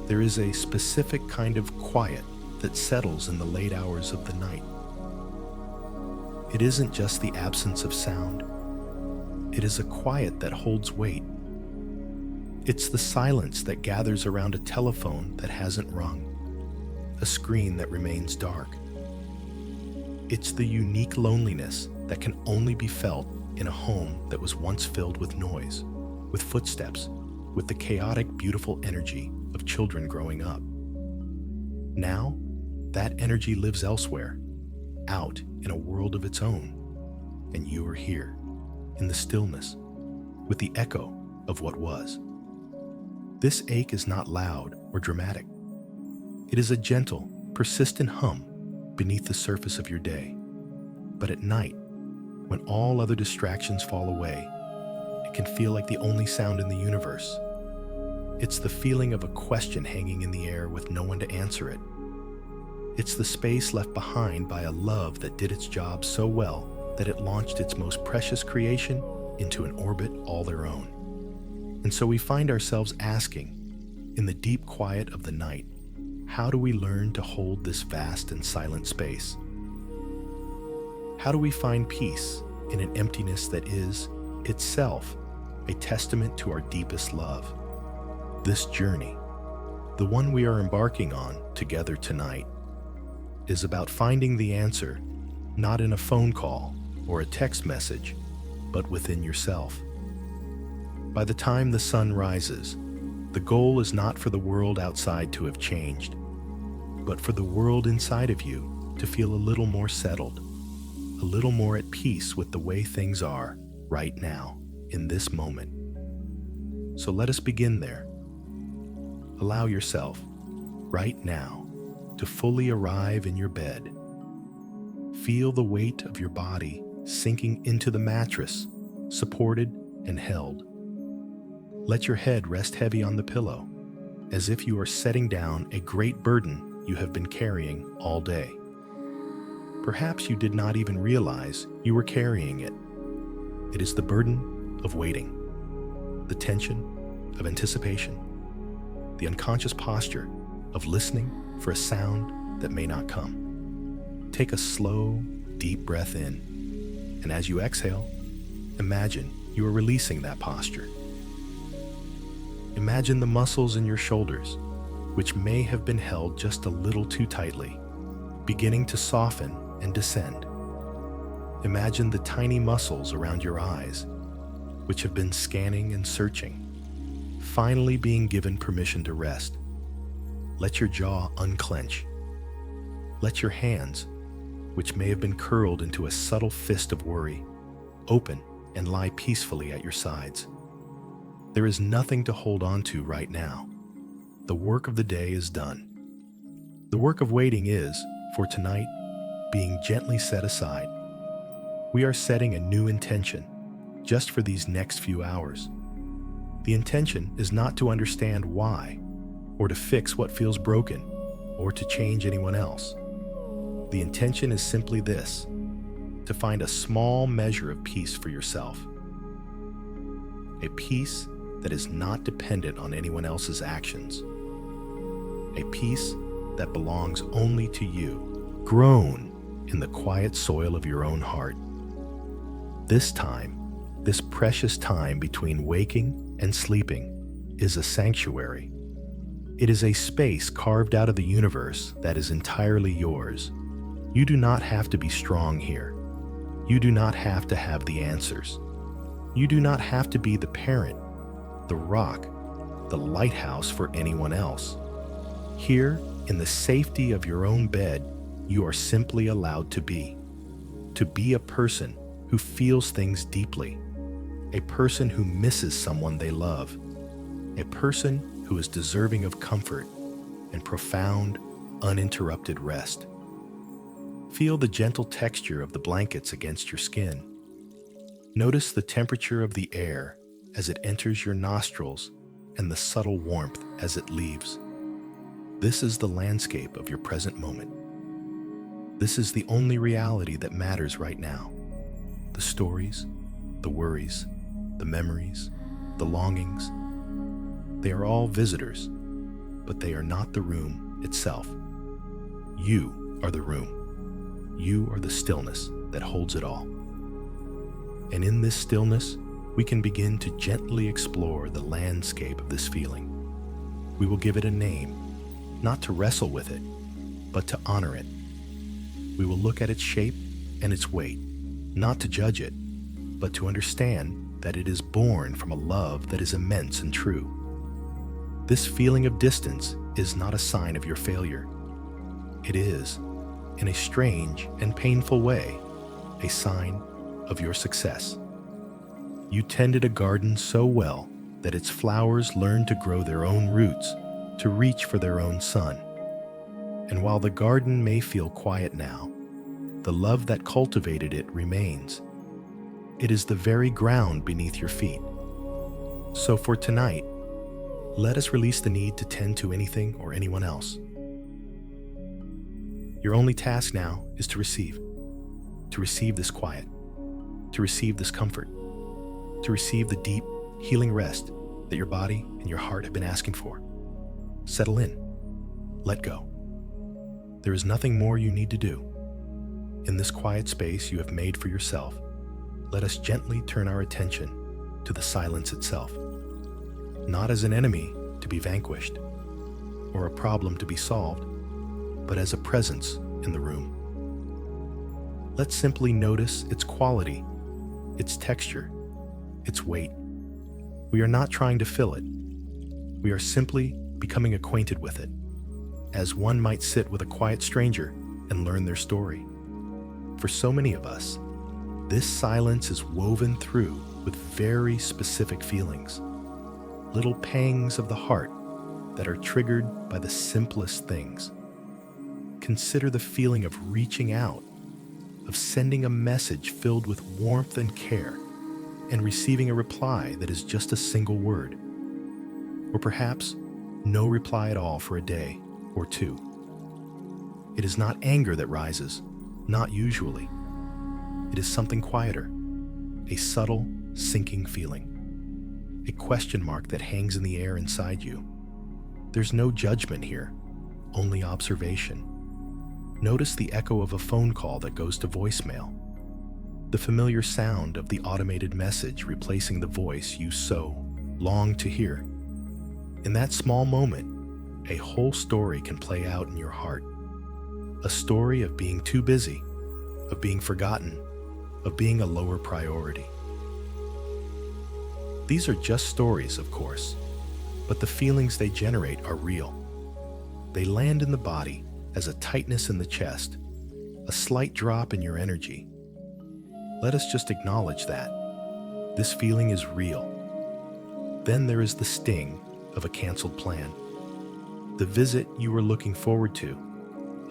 There is a specific kind of quiet that settles in the late hours of the night. It isn't just the absence of sound. It is a quiet that holds weight. It's the silence that gathers around a telephone that hasn't rung, a screen that remains dark. It's the unique loneliness that can only be felt in a home that was once filled with noise, with footsteps, with the chaotic, beautiful energy of children growing up. Now, that energy lives elsewhere, out in a world of its own, and you are here, in the stillness, with the echo of what was. This ache is not loud or dramatic. It is a gentle, persistent hum beneath the surface of your day. But at night, when all other distractions fall away, it can feel like the only sound in the universe. It's the feeling of a question hanging in the air with no one to answer it. It's the space left behind by a love that did its job so well that it launched its most precious creation into an orbit all their own. And so we find ourselves asking, in the deep quiet of the night, how do we learn to hold this vast and silent space? How do we find peace in an emptiness that is, itself, a testament to our deepest love? This journey, the one we are embarking on together tonight, is about finding the answer not in a phone call or a text message, but within yourself. By the time the sun rises, the goal is not for the world outside to have changed, but for the world inside of you to feel a little more settled, a little more at peace with the way things are right now, in this moment. So let us begin there. Allow yourself, right now, to fully arrive in your bed. Feel the weight of your body sinking into the mattress, supported and held. Let your head rest heavy on the pillow, as if you are setting down a great burden you have been carrying all day. Perhaps you did not even realize you were carrying it. It is the burden of waiting, the tension of anticipation, the unconscious posture of listening for a sound that may not come. Take a slow, deep breath in, and as you exhale, imagine you are releasing that posture. Imagine the muscles in your shoulders, which may have been held just a little too tightly, beginning to soften and descend. Imagine the tiny muscles around your eyes, which have been scanning and searching, finally being given permission to rest. Let your jaw unclench. Let your hands, which may have been curled into a subtle fist of worry, open and lie peacefully at your sides. There is nothing to hold on to right now. The work of the day is done. The work of waiting is, for tonight, being gently set aside. We are setting a new intention, just for these next few hours. The intention is not to understand why, or to fix what feels broken, or to change anyone else. The intention is simply this: to find a small measure of peace for yourself. A peace that is not dependent on anyone else's actions. A peace that belongs only to you, grown in the quiet soil of your own heart. This time, this precious time between waking and sleeping, is a sanctuary. It is a space carved out of the universe that is entirely yours. You do not have to be strong here. You do not have to have the answers. You do not have to be the parent, the rock, the lighthouse for anyone else. Here, in the safety of your own bed, you are simply allowed to be a person who feels things deeply, a person who misses someone they love, a person who is deserving of comfort and profound, uninterrupted rest. Feel the gentle texture of the blankets against your skin. Notice the temperature of the air as it enters your nostrils and the subtle warmth as it leaves. This is the landscape of your present moment. This is the only reality that matters right now. The stories, the worries, the memories, the longings, they are all visitors. but they are not the room itself. You are the room. You are the stillness that holds it all. And in this stillness, we can begin to gently explore the landscape of this feeling. We will give it a name, not to wrestle with it, but to honor it. We will look at its shape and its weight, not to judge it, but to understand that it is born from a love that is immense and true. This feeling of distance is not a sign of your failure. It is, in a strange and painful way, a sign of your success. You tended a garden so well that its flowers learned to grow their own roots, to reach for their own sun. And while the garden may feel quiet now, the love that cultivated it remains. It is the very ground beneath your feet. So for tonight, let us release the need to tend to anything or anyone else. Your only task now is to receive this quiet, to receive this comfort, to receive the deep, healing rest that your body and your heart have been asking for. Settle in. Let go. There is nothing more you need to do. In this quiet space you have made for yourself, let us gently turn our attention to the silence itself, not as an enemy to be vanquished or a problem to be solved, but as a presence in the room. Let's simply notice its quality, its texture, its weight. We are not trying to fill it. We are simply becoming acquainted with it, as one might sit with a quiet stranger and learn their story. For so many of us, this silence is woven through with very specific feelings, little pangs of the heart that are triggered by the simplest things. Consider the feeling of reaching out, of sending a message filled with warmth and care, and receiving a reply that is just a single word, or perhaps no reply at all for a day or two. It is not anger that rises, not usually. It is something quieter, a subtle, sinking feeling, a question mark that hangs in the air inside you. There's no judgment here, only observation. Notice the echo of a phone call that goes to voicemail, the familiar sound of the automated message replacing the voice you so long to hear. In that small moment, a whole story can play out in your heart. A story of being too busy, of being forgotten, of being a lower priority. These are just stories, of course, but the feelings they generate are real. They land in the body as a tightness in the chest, a slight drop in your energy. Let us just acknowledge that. This feeling is real. Then there is the sting of a canceled plan. The visit you were looking forward to,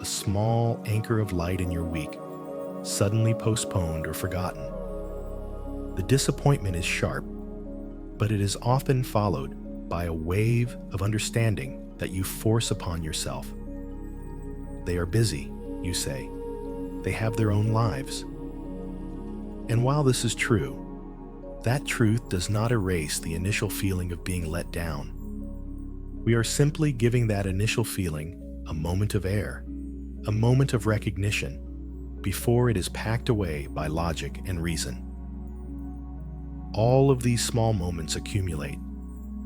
a small anchor of light in your week, suddenly postponed or forgotten. The disappointment is sharp, but it is often followed by a wave of understanding that you force upon yourself. They are busy, you say. They have their own lives. And while this is true, that truth does not erase the initial feeling of being let down. We are simply giving that initial feeling a moment of air, a moment of recognition, before it is packed away by logic and reason. All of these small moments accumulate,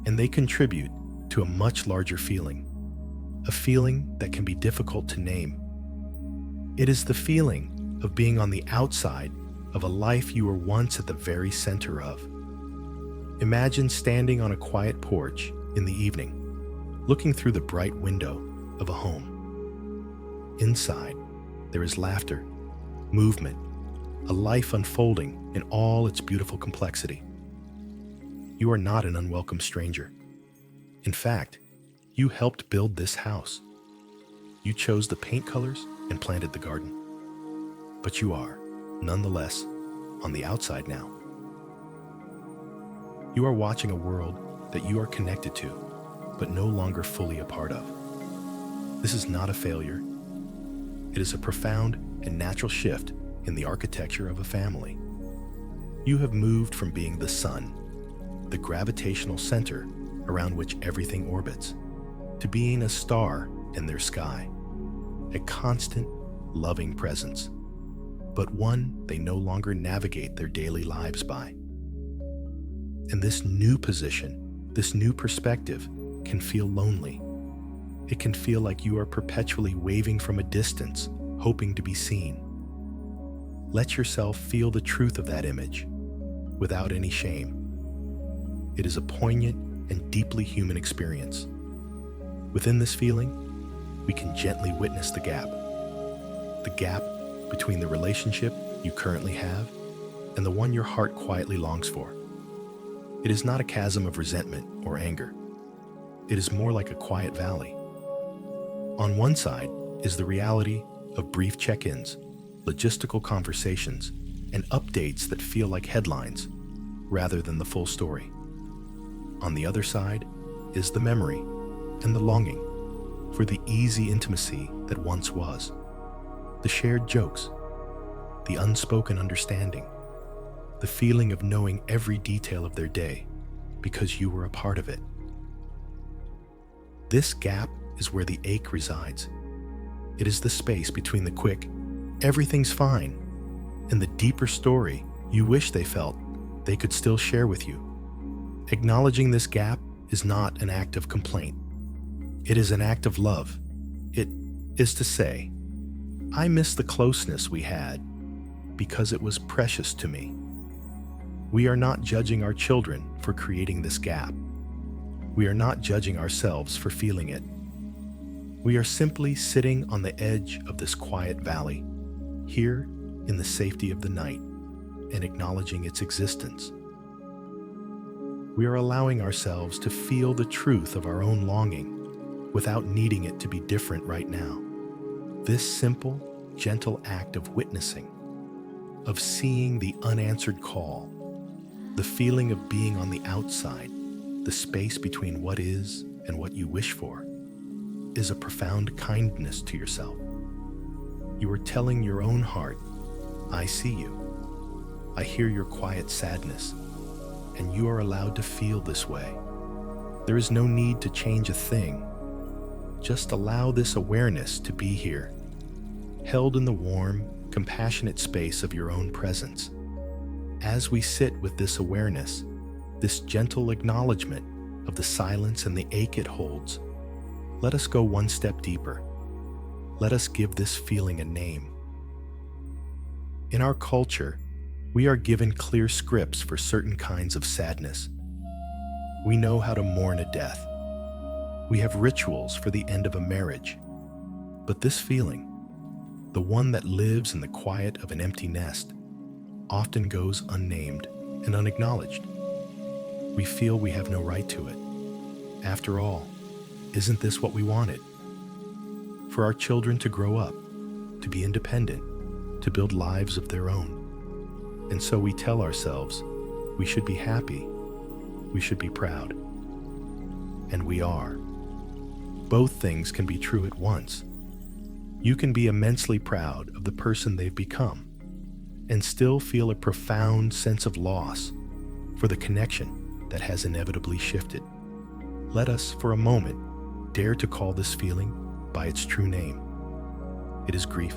and they contribute to a much larger feeling, a feeling that can be difficult to name. It is the feeling of being on the outside of a life you were once at the very center of. Imagine standing on a quiet porch in the evening, looking through the bright window of a home. Inside, there is laughter, movement, a life unfolding in all its beautiful complexity. You are not an unwelcome stranger. In fact, you helped build this house. You chose the paint colors and planted the garden. But you are, nonetheless, on the outside now. You are watching a world that you are connected to, but no longer fully a part of. This is not a failure. It is a profound and natural shift in the architecture of a family. You have moved from being the sun, the gravitational center around which everything orbits, to being a star in their sky, a constant, loving presence, but one they no longer navigate their daily lives by. And this new position, this new perspective, can feel lonely. It can feel like you are perpetually waving from a distance, hoping to be seen. Let yourself feel the truth of that image, without any shame. It is a poignant and deeply human experience. Within this feeling, we can gently witness the gap between the relationship you currently have and the one your heart quietly longs for. It is not a chasm of resentment or anger. It is more like a quiet valley. On one side is the reality of brief check-ins, logistical conversations, and updates that feel like headlines rather than the full story. On the other side is the memory and the longing for the easy intimacy that once was, the shared jokes, the unspoken understanding, the feeling of knowing every detail of their day because you were a part of it. This gap is where the ache resides. It is the space between the quick, everything's fine, and the deeper story you wish they felt they could still share with you. Acknowledging this gap is not an act of complaint. It is an act of love. It is to say, I miss the closeness we had because it was precious to me. We are not judging our children for creating this gap. We are not judging ourselves for feeling it. We are simply sitting on the edge of this quiet valley, here in the safety of the night, and acknowledging its existence. We are allowing ourselves to feel the truth of our own longing without needing it to be different right now. This simple, gentle act of witnessing, of seeing the unanswered call, the feeling of being on the outside, the space between what is and what you wish for, is a profound kindness to yourself. You are telling your own heart, I see you. I hear your quiet sadness, and you are allowed to feel this way. There is no need to change a thing. Just allow this awareness to be here, held in the warm, compassionate space of your own presence. As we sit with this awareness, this gentle acknowledgement of the silence and the ache it holds, let us go one step deeper. Let us give this feeling a name. In our culture, we are given clear scripts for certain kinds of sadness. We know how to mourn a death. We have rituals for the end of a marriage. But this feeling, the one that lives in the quiet of an empty nest, often goes unnamed and unacknowledged. We feel we have no right to it. After all, isn't this what we wanted? For our children to grow up, to be independent, to build lives of their own. And so we tell ourselves, we should be happy, we should be proud. And we are. Both things can be true at once. You can be immensely proud of the person they've become and still feel a profound sense of loss for the connection that has inevitably shifted. Let us, for a moment, dare to call this feeling by its true name. It is grief.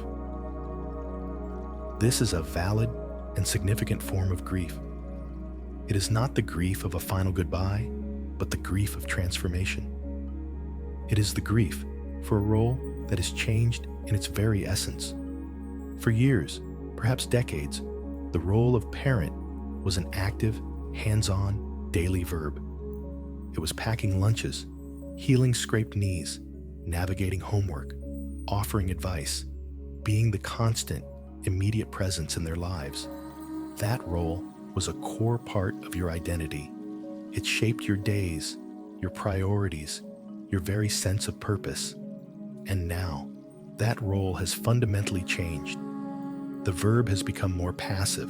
This is a valid and significant form of grief. It is not the grief of a final goodbye, but the grief of transformation. It is the grief for a role that has changed in its very essence. For years, perhaps decades, the role of parent was an active, hands-on, daily verb. It was packing lunches, healing scraped knees, navigating homework, offering advice, being the constant, immediate presence in their lives. That role was a core part of your identity. It shaped your days, your priorities, your very sense of purpose. And now, that role has fundamentally changed. The verb has become more passive.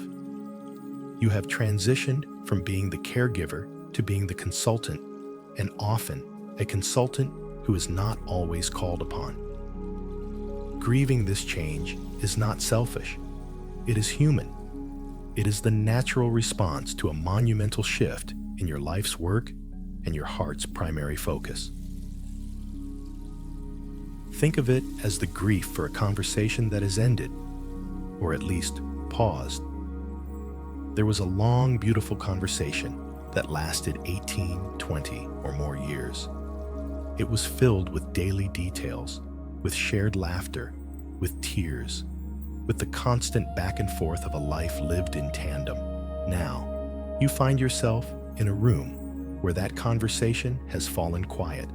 You have transitioned from being the caregiver to being the consultant, and often a consultant who is not always called upon. Grieving this change is not selfish. It is human. It is the natural response to a monumental shift in your life's work and your heart's primary focus. Think of it as the grief for a conversation that has ended, or at least paused. There was a long, beautiful conversation that lasted 18, 20, or more years. It was filled with daily details, with shared laughter, with tears, with the constant back and forth of a life lived in tandem. Now, you find yourself in a room where that conversation has fallen quiet.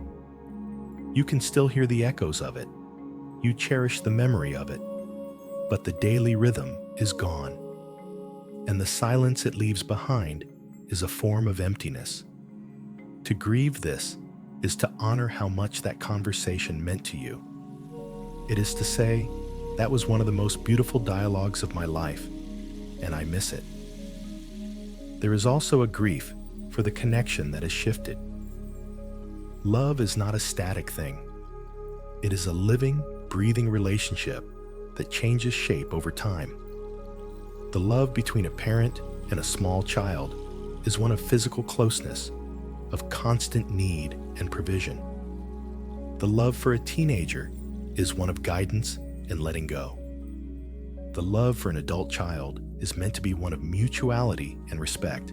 You can still hear the echoes of it. You cherish the memory of it. But the daily rhythm is gone. And the silence it leaves behind is a form of emptiness. To grieve this is to honor how much that conversation meant to you. It is to say, that was one of the most beautiful dialogues of my life, and I miss it. There is also a grief for the connection that has shifted. Love is not a static thing. It is a living, breathing relationship that changes shape over time. The love between a parent and a small child is one of physical closeness, of constant need and provision. The love for a teenager is one of guidance and letting go. The love for an adult child is meant to be one of mutuality and respect,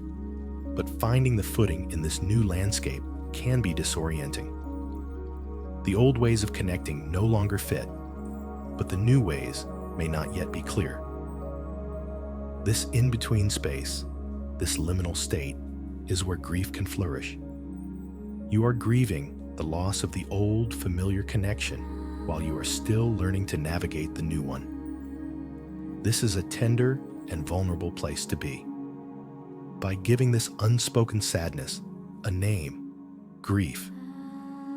but finding the footing in this new landscape can be disorienting. The old ways of connecting no longer fit, but the new ways may not yet be clear. This in-between space, this liminal state, is where grief can flourish. You are grieving the loss of the old, familiar connection while you are still learning to navigate the new one. This is a tender and vulnerable place to be. By giving this unspoken sadness a name, grief,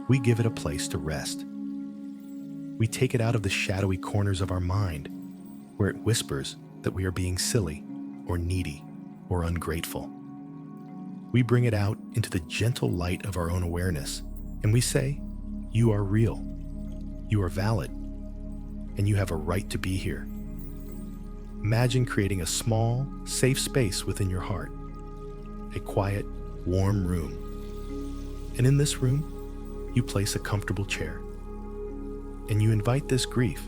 we give it a place to rest. We take it out of the shadowy corners of our mind, where it whispers that we are being silly or needy or ungrateful. We bring it out into the gentle light of our own awareness, and we say, you are real, you are valid, and you have a right to be here. Imagine creating a small, safe space within your heart, a quiet, warm room. And in this room, you place a comfortable chair, and you invite this grief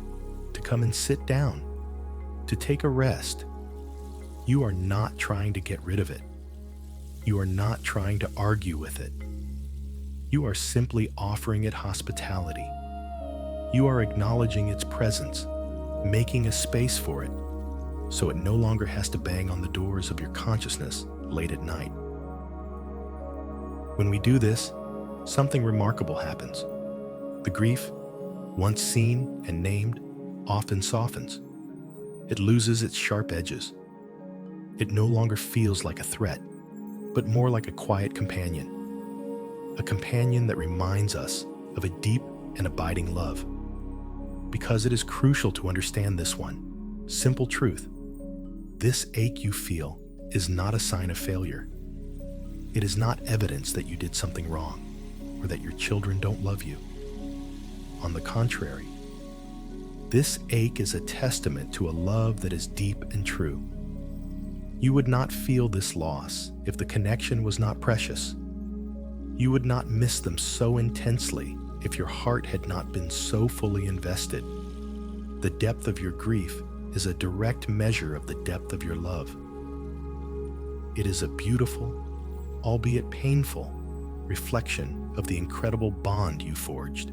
to come and sit down, to take a rest. You are not trying to get rid of it. You are not trying to argue with it. You are simply offering it hospitality. You are acknowledging its presence, making a space for it, so it no longer has to bang on the doors of your consciousness late at night. When we do this, something remarkable happens. The grief, once seen and named, often softens. It loses its sharp edges. It no longer feels like a threat, but more like a quiet companion. A companion that reminds us of a deep and abiding love. Because it is crucial to understand this one simple truth. This ache you feel is not a sign of failure. It is not evidence that you did something wrong or that your children don't love you. On the contrary, this ache is a testament to a love that is deep and true. You would not feel this loss if the connection was not precious. You would not miss them so intensely if your heart had not been so fully invested. The depth of your grief is a direct measure of the depth of your love. It is a beautiful, albeit painful, reflection of the incredible bond you forged.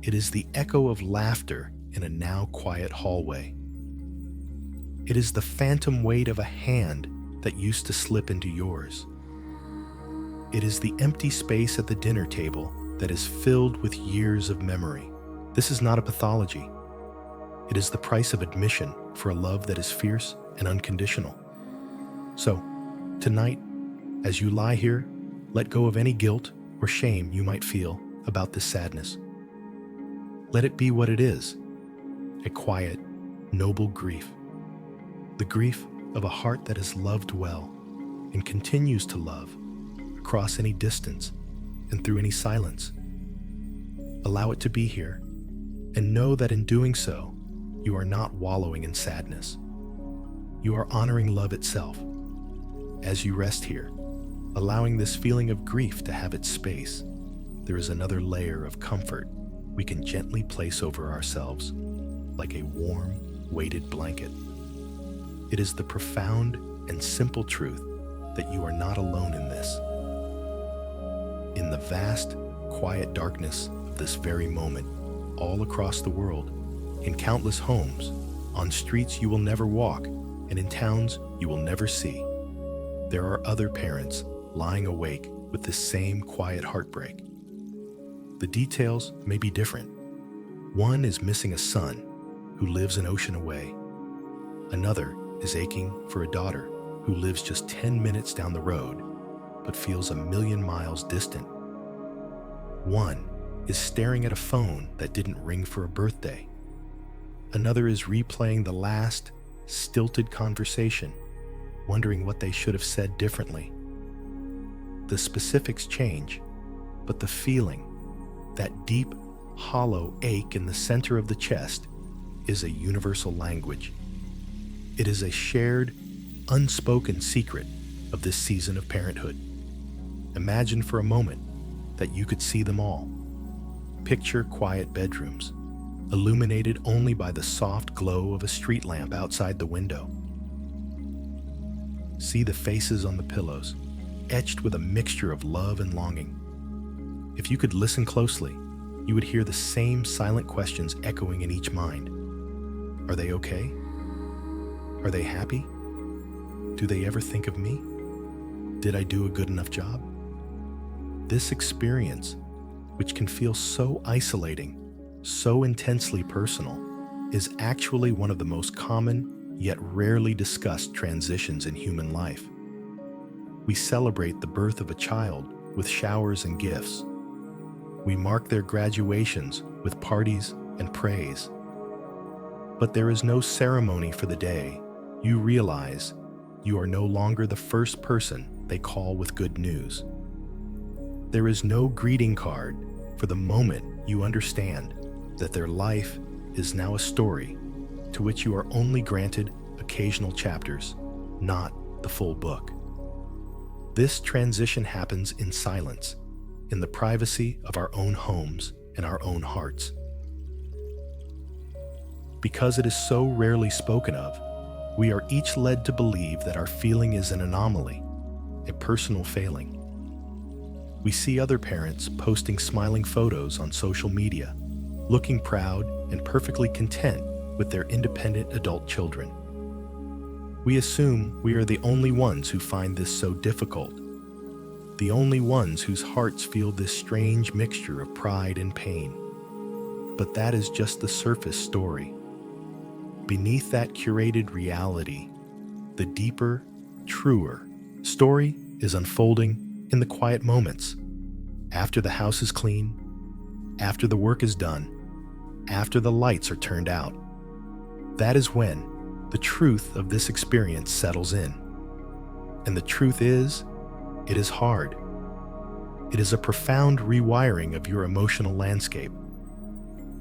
It is the echo of laughter in a now quiet hallway. It is the phantom weight of a hand that used to slip into yours. It is the empty space at the dinner table that is filled with years of memory. This is not a pathology. It is the price of admission for a love that is fierce and unconditional. So, tonight, as you lie here, let go of any guilt or shame you might feel about this sadness. Let it be what it is, a quiet, noble grief. The grief of a heart that has loved well and continues to love across any distance and through any silence. Allow it to be here, and know that in doing so, you are not wallowing in sadness. You are honoring love itself. As you rest here, allowing this feeling of grief to have its space, there is another layer of comfort we can gently place over ourselves like a warm, weighted blanket. It is the profound and simple truth that you are not alone in this. In the vast, quiet darkness of this very moment, all across the world, in countless homes, on streets you will never walk, and in towns you will never see, there are other parents lying awake with the same quiet heartbreak. The details may be different. One is missing a son who lives an ocean away. Another is aching for a daughter who lives just 10 minutes down the road but feels a million miles distant. One is staring at a phone that didn't ring for a birthday. Another is replaying the last stilted conversation, wondering what they should have said differently. The specifics change, but the feeling, that deep, hollow ache in the center of the chest, is a universal language. It is a shared, unspoken secret of this season of parenthood. Imagine for a moment that you could see them all. Picture quiet bedrooms, illuminated only by the soft glow of a street lamp outside the window. See the faces on the pillows, etched with a mixture of love and longing. If you could listen closely, you would hear the same silent questions echoing in each mind. Are they okay? Are they happy? Do they ever think of me? Did I do a good enough job? This experience, which can feel so isolating, so intensely personal, is actually one of the most common yet rarely discussed transitions in human life. We celebrate the birth of a child with showers and gifts. We mark their graduations with parties and praise. But there is no ceremony for the day you realize you are no longer the first person they call with good news. There is no greeting card for the moment you understand that their life is now a story to which you are only granted occasional chapters, not the full book. This transition happens in silence, in the privacy of our own homes and our own hearts. Because it is so rarely spoken of, we are each led to believe that our feeling is an anomaly, a personal failing. We see other parents posting smiling photos on social media, looking proud and perfectly content with their independent adult children. We assume we are the only ones who find this so difficult, the only ones whose hearts feel this strange mixture of pride and pain. But that is just the surface story. Beneath that curated reality, the deeper, truer story is unfolding in the quiet moments. After the house is clean, after the work is done, after the lights are turned out. That is when the truth of this experience settles in. And the truth is, it is hard. It is a profound rewiring of your emotional landscape.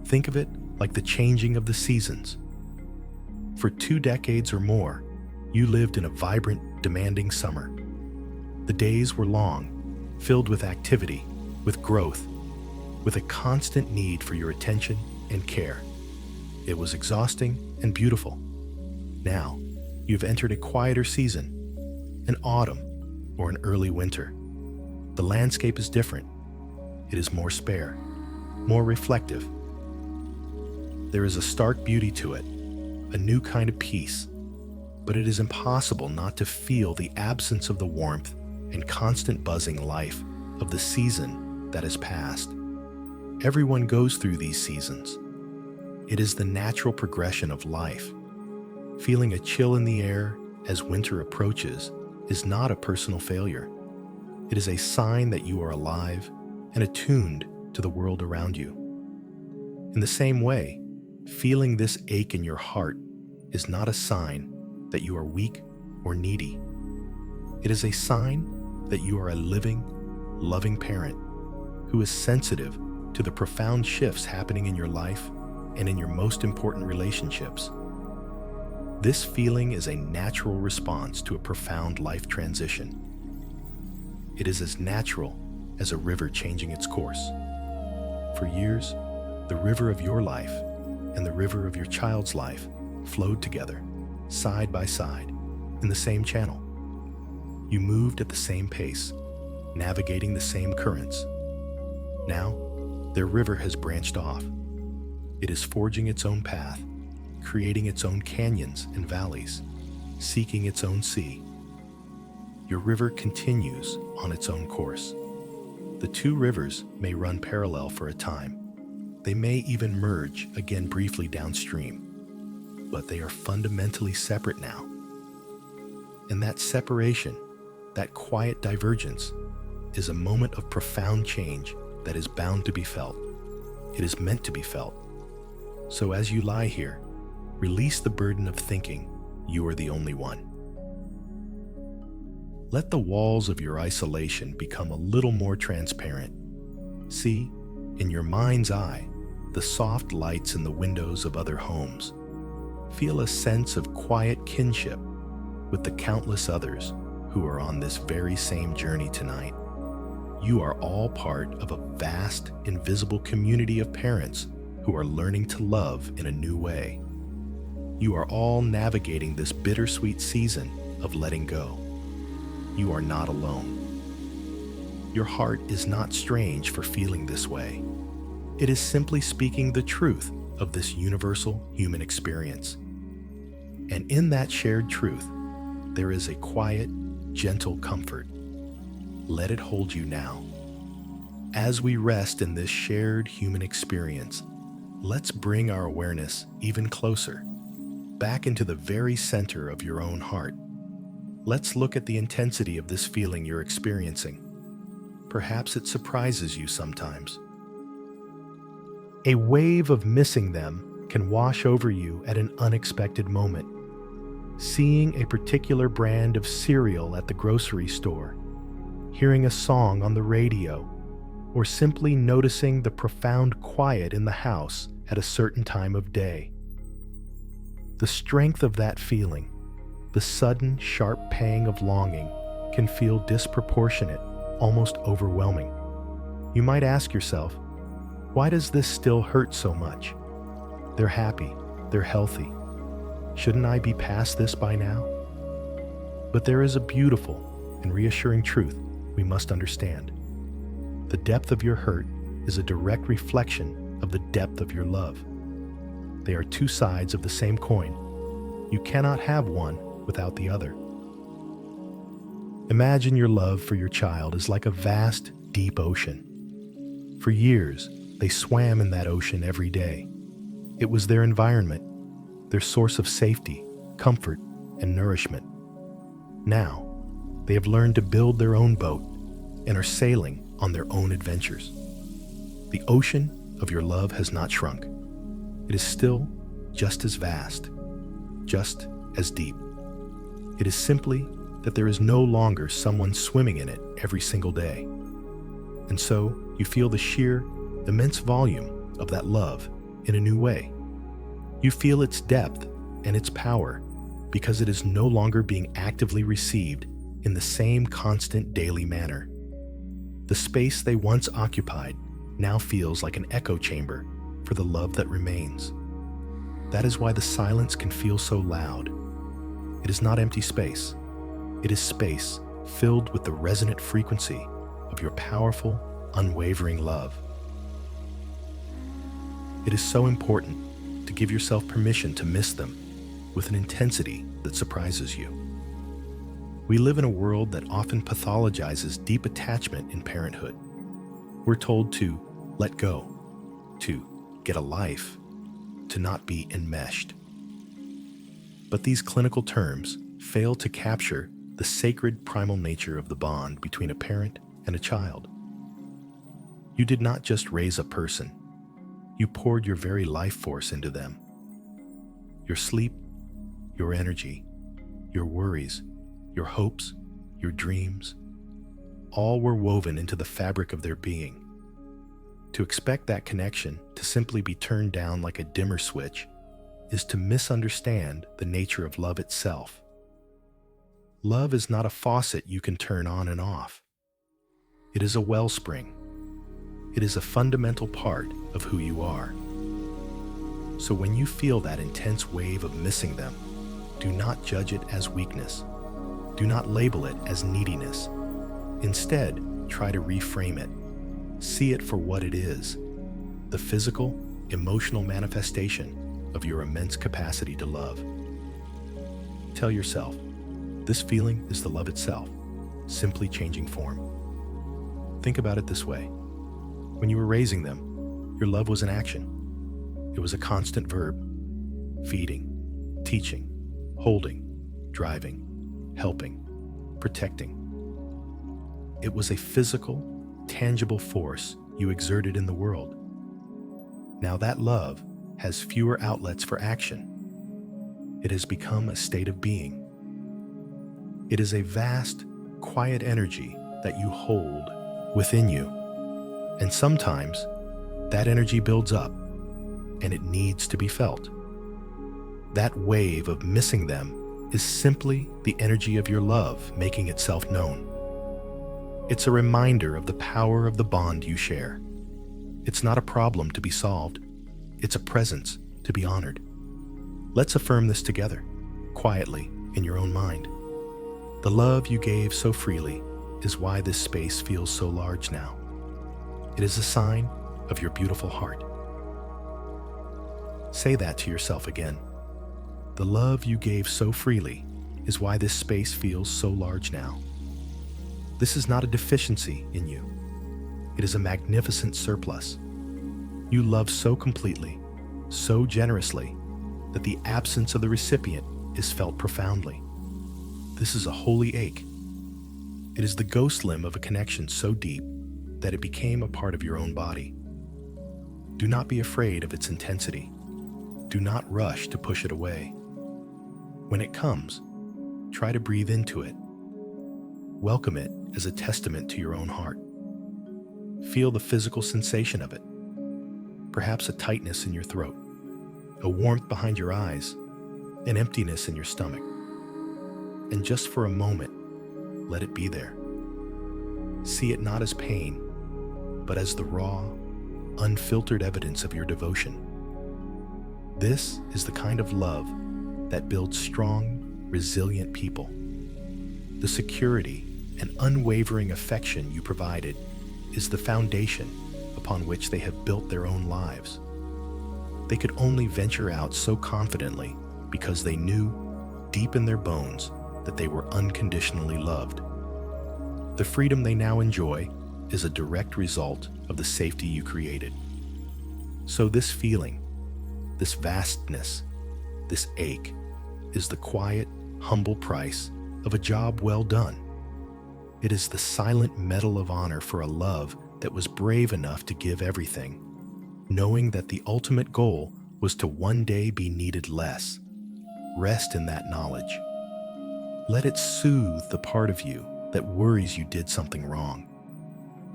Think of it like the changing of the seasons. For 2 decades or more, you lived in a vibrant, demanding summer. The days were long, filled with activity, with growth, with a constant need for your attention and care. It was exhausting and beautiful. Now, you've entered a quieter season, an autumn or an early winter. The landscape is different. It is more spare, more reflective. There is a stark beauty to it, a new kind of peace, but it is impossible not to feel the absence of the warmth and constant buzzing life of the season that has passed. Everyone goes through these seasons. It is the natural progression of life. Feeling a chill in the air as winter approaches is not a personal failure. It is a sign that you are alive and attuned to the world around you. In the same way, feeling this ache in your heart is not a sign that you are weak or needy. It is a sign that you are a living, loving parent who is sensitive to the profound shifts happening in your life and in your most important relationships. This feeling is a natural response to a profound life transition. It is as natural as a river changing its course. For years, The river of your life and the river of your child's life flowed together, side by side, in the same channel. You moved at the same pace, navigating the same currents. Now, their river has branched off. It is forging its own path, creating its own canyons and valleys, seeking its own sea. Your river continues on its own course. The two rivers may run parallel for a time. They may even merge again briefly downstream, but they are fundamentally separate now. And that separation, that quiet divergence, is a moment of profound change that is bound to be felt. It is meant to be felt. So as you lie here, release the burden of thinking you are the only one. Let the walls of your isolation become a little more transparent. See, in your mind's eye, the soft lights in the windows of other homes. Feel a sense of quiet kinship with the countless others who are on this very same journey tonight. You are all part of a vast, invisible community of parents who are learning to love in a new way. You are all navigating this bittersweet season of letting go. You are not alone. Your heart is not strange for feeling this way. It is simply speaking the truth of this universal human experience. And in that shared truth, there is a quiet, gentle comfort. Let it hold you now. As we rest in this shared human experience, let's bring our awareness even closer, back into the very center of your own heart. Let's look at the intensity of this feeling you're experiencing. Perhaps it surprises you sometimes. A wave of missing them can wash over you at an unexpected moment. Seeing a particular brand of cereal at the grocery store, hearing a song on the radio, or simply noticing the profound quiet in the house at a certain time of day. The strength of that feeling, the sudden, sharp pang of longing, can feel disproportionate, almost overwhelming. You might ask yourself, why does this still hurt so much? They're happy, they're healthy. Shouldn't I be past this by now? But there is a beautiful and reassuring truth we must understand. The depth of your hurt is a direct reflection of the depth of your love. They are two sides of the same coin. You cannot have one without the other. Imagine your love for your child is like a vast, deep ocean. For years, they swam in that ocean every day. It was their environment, their source of safety, comfort, and nourishment. Now, they have learned to build their own boat and are sailing on their own adventures. The ocean of your love has not shrunk. It is still just as vast, just as deep. It is simply that there is no longer someone swimming in it every single day. And so you feel the sheer, immense volume of that love in a new way. You feel its depth and its power because it is no longer being actively received in the same constant daily manner. The space they once occupied now feels like an echo chamber for the love that remains. That is why the silence can feel so loud. It is not empty space. It is space filled with the resonant frequency of your powerful, unwavering love. It is so important to give yourself permission to miss them with an intensity that surprises you. We live in a world that often pathologizes deep attachment in parenthood. We're told to let go, to get a life, to not be enmeshed. But these clinical terms fail to capture the sacred primal nature of the bond between a parent and a child. You did not just raise a person. You poured your very life force into them. Your sleep, your energy, your worries, your hopes, your dreams, all were woven into the fabric of their being. To expect that connection to simply be turned down like a dimmer switch is to misunderstand the nature of love itself. Love is not a faucet you can turn on and off. It is a wellspring. It is a fundamental part of who you are. So when you feel that intense wave of missing them, do not judge it as weakness. Do not label it as neediness. Instead, try to reframe it. See it for what it is, the physical, emotional manifestation of your immense capacity to love. Tell yourself, this feeling is the love itself, simply changing form. Think about it this way. When you were raising them, your love was an action. It was a constant verb: feeding, teaching, holding, driving, helping, protecting. It was a physical, tangible force you exerted in the world. Now that love has fewer outlets for action. It has become a state of being. It is a vast, quiet energy that you hold within you. And sometimes that energy builds up and it needs to be felt. That wave of missing them is simply the energy of your love making itself known. It's a reminder of the power of the bond you share. It's not a problem to be solved. It's a presence to be honored. Let's affirm this together, quietly, in your own mind. The love you gave so freely is why this space feels so large now. It is a sign of your beautiful heart. Say that to yourself again. The love you gave so freely is why this space feels so large now. This is not a deficiency in you. It is a magnificent surplus. You love so completely, so generously, that the absence of the recipient is felt profoundly. This is a holy ache. It is the ghost limb of a connection so deep that it became a part of your own body. Do not be afraid of its intensity. Do not rush to push it away. When it comes, try to breathe into it. Welcome it as a testament to your own heart. Feel the physical sensation of it. Perhaps a tightness in your throat, a warmth behind your eyes, an emptiness in your stomach. And just for a moment, let it be there. See it not as pain, but as the raw, unfiltered evidence of your devotion. This is the kind of love that builds strong, resilient people. The security and unwavering affection you provided is the foundation upon which they have built their own lives. They could only venture out so confidently because they knew, deep in their bones, that they were unconditionally loved. The freedom they now enjoy is a direct result of the safety you created. So this feeling, this vastness, this ache, is the quiet, humble price of a job well done. It is the silent medal of honor for a love that was brave enough to give everything, knowing that the ultimate goal was to one day be needed less. Rest in that knowledge. Let it soothe the part of you that worries you did something wrong.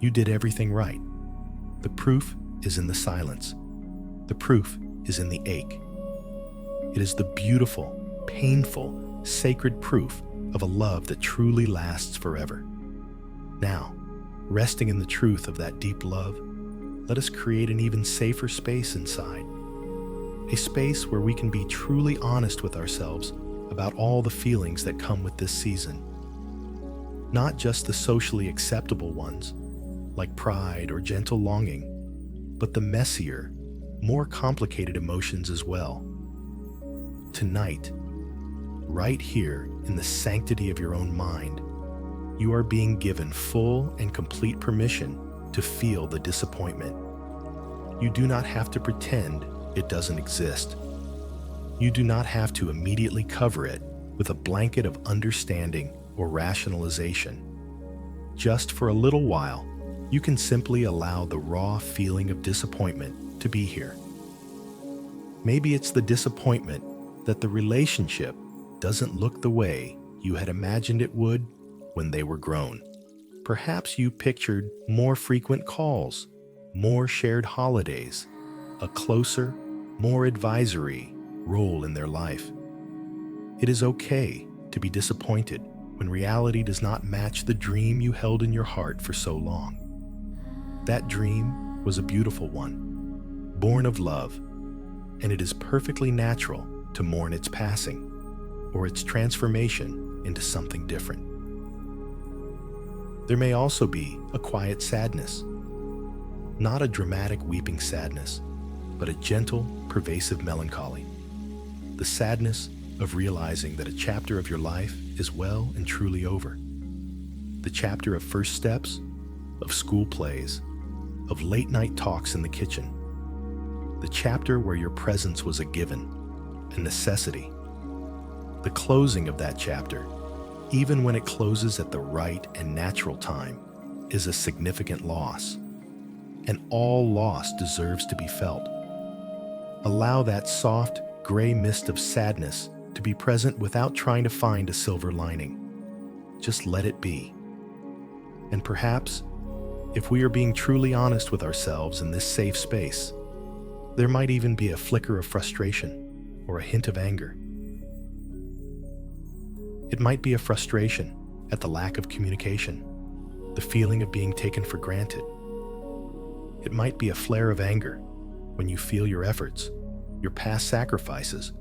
You did everything right. The proof is in the silence. The proof is in the ache. It is the beautiful, painful, sacred proof of a love that truly lasts forever. Now, resting in the truth of that deep love, let us create an even safer space inside. A space where we can be truly honest with ourselves about all the feelings that come with this season. Not just the socially acceptable ones, like pride or gentle longing, but the messier, more complicated emotions as well. Tonight, right here in the sanctity of your own mind, you are being given full and complete permission to feel the disappointment. You do not have to pretend it doesn't exist. You do not have to immediately cover it with a blanket of understanding or rationalization. Just for a little while, you can simply allow the raw feeling of disappointment to be here. Maybe it's the disappointment that the relationship doesn't look the way you had imagined it would when they were grown. Perhaps you pictured more frequent calls, more shared holidays, a closer, more advisory role in their life. It is okay to be disappointed when reality does not match the dream you held in your heart for so long. That dream was a beautiful one, born of love, and it is perfectly natural to mourn its passing or its transformation into something different. There may also be a quiet sadness, not a dramatic weeping sadness, but a gentle, pervasive melancholy. The sadness of realizing that a chapter of your life is well and truly over. The chapter of first steps, of school plays, of late night talks in the kitchen. The chapter where your presence was a given, a necessity. The closing of that chapter, even when it closes at the right and natural time, is a significant loss. And all loss deserves to be felt. Allow that soft, gray mist of sadness to be present without trying to find a silver lining. Just let it be. And perhaps, if we are being truly honest with ourselves in this safe space, there might even be a flicker of frustration or a hint of anger. It might be a frustration at the lack of communication, the feeling of being taken for granted. It might be a flare of anger when you feel your efforts, your past sacrifices,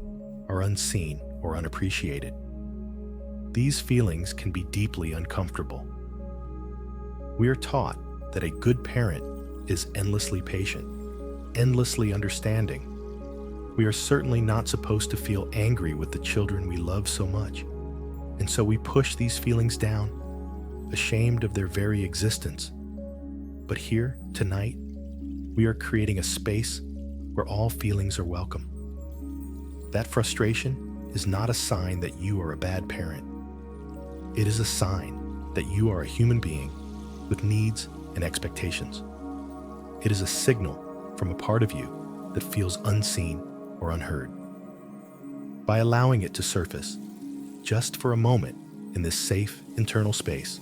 are unseen or unappreciated. These feelings can be deeply uncomfortable. We are taught that a good parent is endlessly patient, endlessly understanding. We are certainly not supposed to feel angry with the children we love so much, and so we push these feelings down, ashamed of their very existence. But here, tonight, we are creating a space where all feelings are welcome. That frustration is not a sign that you are a bad parent. It is a sign that you are a human being with needs and expectations. It is a signal from a part of you that feels unseen or unheard. By allowing it to surface, just for a moment in this safe internal space,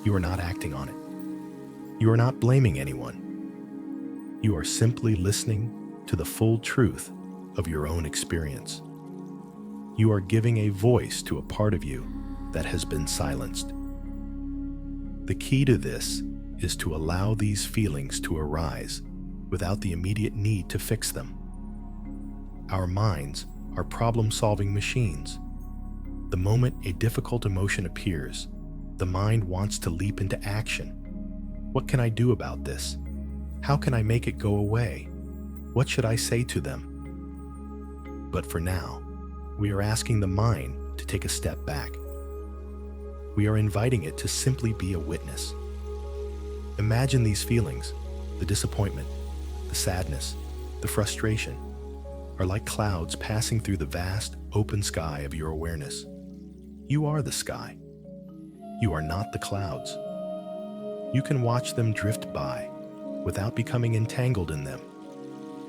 you are not acting on it. You are not blaming anyone. You are simply listening to the full truth of your own experience. You are giving a voice to a part of you that has been silenced. The key to this is to allow these feelings to arise without the immediate need to fix them. Our minds are problem-solving machines. The moment a difficult emotion appears, the mind wants to leap into action. What can I do about this? How can I make it go away? What should I say to them? But for now, we are asking the mind to take a step back. We are inviting it to simply be a witness. Imagine these feelings, the disappointment, the sadness, the frustration, are like clouds passing through the vast, open sky of your awareness. You are the sky. You are not the clouds. You can watch them drift by without becoming entangled in them,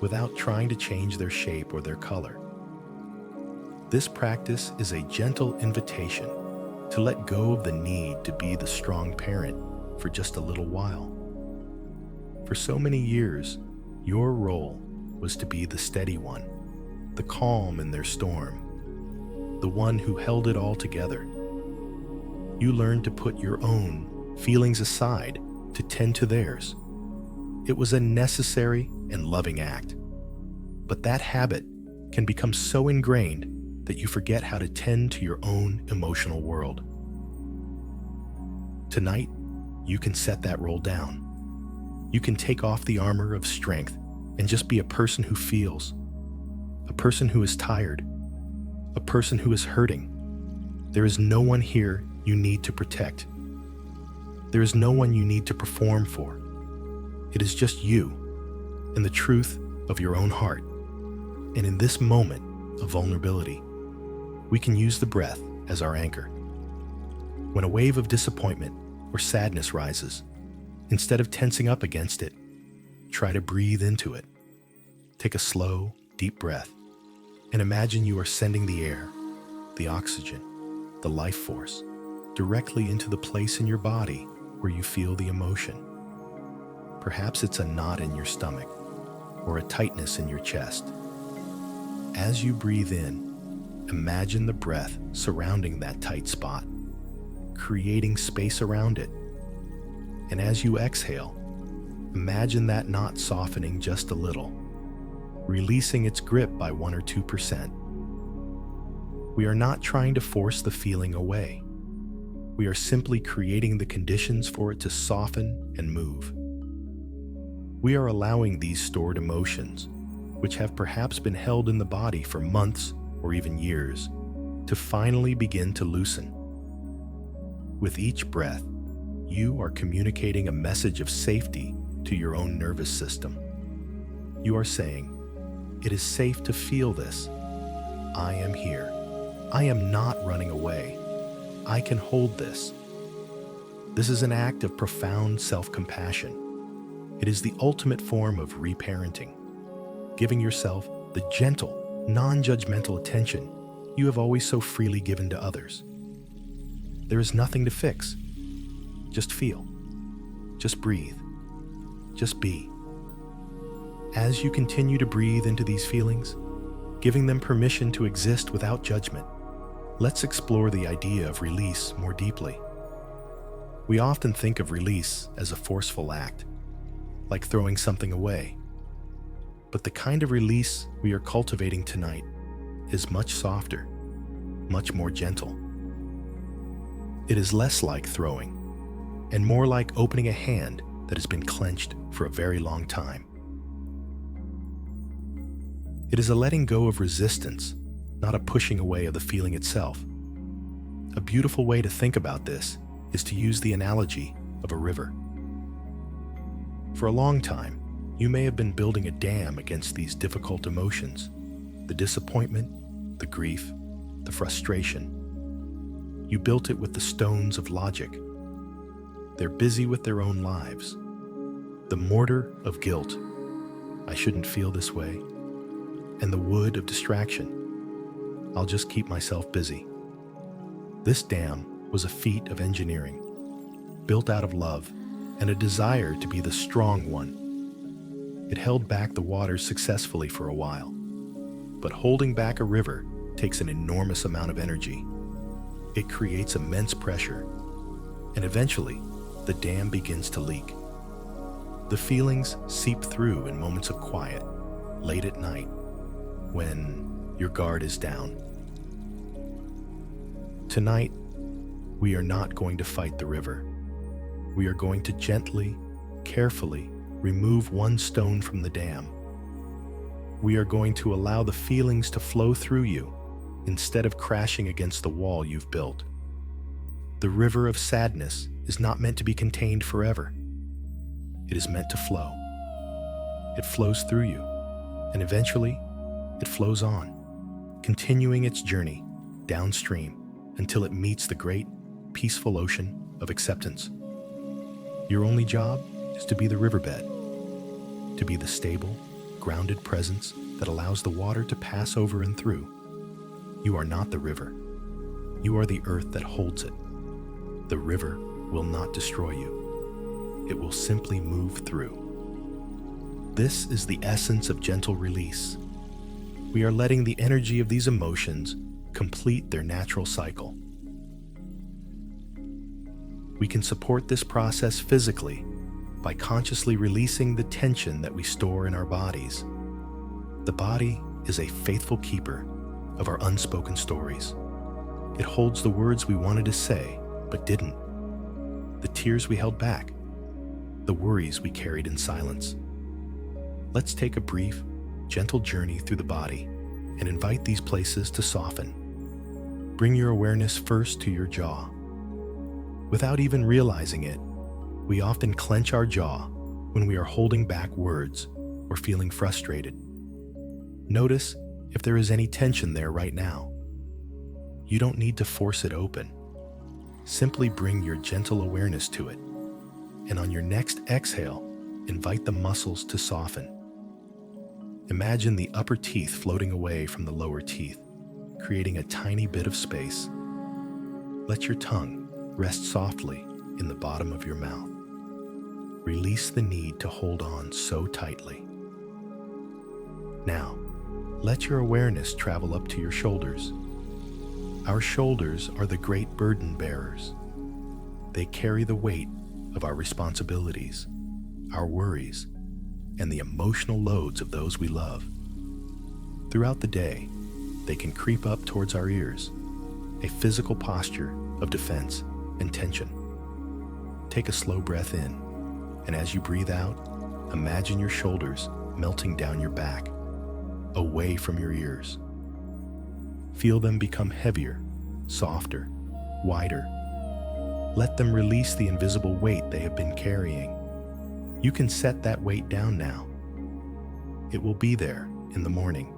without trying to change their shape or their color. This practice is a gentle invitation to let go of the need to be the strong parent for just a little while. For so many years, your role was to be the steady one, the calm in their storm, the one who held it all together. You learned to put your own feelings aside to tend to theirs. It was a necessary and loving act. But that habit can become so ingrained that you forget how to tend to your own emotional world. Tonight, you can set that role down. You can take off the armor of strength and just be a person who feels, a person who is tired, a person who is hurting. There is no one here you need to protect. There is no one you need to perform for. It is just you and the truth of your own heart. And in this moment of vulnerability, we can use the breath as our anchor. When a wave of disappointment or sadness rises, instead of tensing up against it, try to breathe into it. Take a slow, deep breath and imagine you are sending the air, the oxygen, the life force, directly into the place in your body where you feel the emotion. Perhaps it's a knot in your stomach or a tightness in your chest. As you breathe in, imagine the breath surrounding that tight spot, creating space around it. And as you exhale, Imagine that knot softening just a little, releasing its grip by 1 or 2%. We are not trying to force the feeling away. We are simply creating the conditions for it to soften and move. We are allowing these stored emotions, which have perhaps been held in the body for months or even years, to finally begin to loosen. With each breath, you are communicating a message of safety to your own nervous system. You are saying, "It is safe to feel this. I am here. I am not running away. I can hold this." This is an act of profound self-compassion. It is the ultimate form of reparenting, giving yourself the gentle, non-judgmental attention you have always so freely given to others. There is nothing to fix. Just feel. Just breathe. Just be. As you continue to breathe into these feelings, giving them permission to exist without judgment, let's explore the idea of release more deeply. We often think of release as a forceful act, like throwing something away. But the kind of release we are cultivating tonight is much softer, much more gentle. It is less like throwing, and more like opening a hand that has been clenched for a very long time. It is a letting go of resistance, not a pushing away of the feeling itself. A beautiful way to think about this is to use the analogy of a river. For a long time, you may have been building a dam against these difficult emotions, the disappointment, the grief, the frustration. You built it with the stones of logic. They're busy with their own lives. The mortar of guilt, "I shouldn't feel this way," and the wood of distraction, "I'll just keep myself busy." This dam was a feat of engineering, built out of love and a desire to be the strong one. It held back the waters successfully for a while, but holding back a river takes an enormous amount of energy. It creates immense pressure, and eventually, the dam begins to leak. The feelings seep through in moments of quiet, late at night, when your guard is down. Tonight, we are not going to fight the river. We are going to gently, carefully remove one stone from the dam. We are going to allow the feelings to flow through you instead of crashing against the wall you've built. The river of sadness is not meant to be contained forever. It is meant to flow. It flows through you, and eventually, it flows on, continuing its journey downstream until it meets the great, peaceful ocean of acceptance. Your only job is to be the riverbed, to be the stable, grounded presence that allows the water to pass over and through. You are not the river. You are the earth that holds it. The river will not destroy you. It will simply move through. This is the essence of gentle release. We are letting the energy of these emotions complete their natural cycle. We can support this process physically by consciously releasing the tension that we store in our bodies. The body is a faithful keeper of our unspoken stories. It holds the words we wanted to say but didn't, the tears we held back, the worries we carried in silence. Let's take a brief, gentle journey through the body and invite these places to soften. Bring your awareness first to your jaw. Without even realizing it, we often clench our jaw when we are holding back words or feeling frustrated. Notice if there is any tension there right now. You don't need to force it open. Simply bring your gentle awareness to it, and on your next exhale, invite the muscles to soften. Imagine the upper teeth floating away from the lower teeth, creating a tiny bit of space. Let your tongue rest softly in the bottom of your mouth. Release the need to hold on so tightly. Now, let your awareness travel up to your shoulders. Our shoulders are the great burden bearers. They carry the weight of our responsibilities. our worries, and the emotional loads of those we love. Throughout the day, they can creep up towards our ears, a physical posture of defense and tension. Take a slow breath in, and as you breathe out, imagine your shoulders melting down your back, away from your ears. Feel them become heavier, softer, wider. Let them release the invisible weight they have been carrying. You can set that weight down now. It will be there in the morning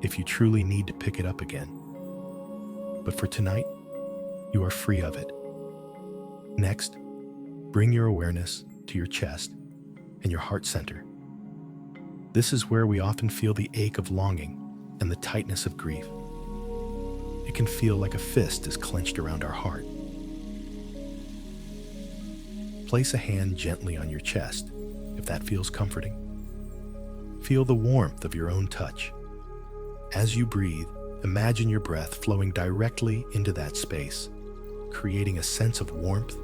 if you truly need to pick it up again. But for tonight, you are free of it. Next, bring your awareness to your chest and your heart center. This is where we often feel the ache of longing and the tightness of grief. It can feel like a fist is clenched around our heart. Place a hand gently on your chest, if that feels comforting. Feel the warmth of your own touch. As you breathe, imagine your breath flowing directly into that space, creating a sense of warmth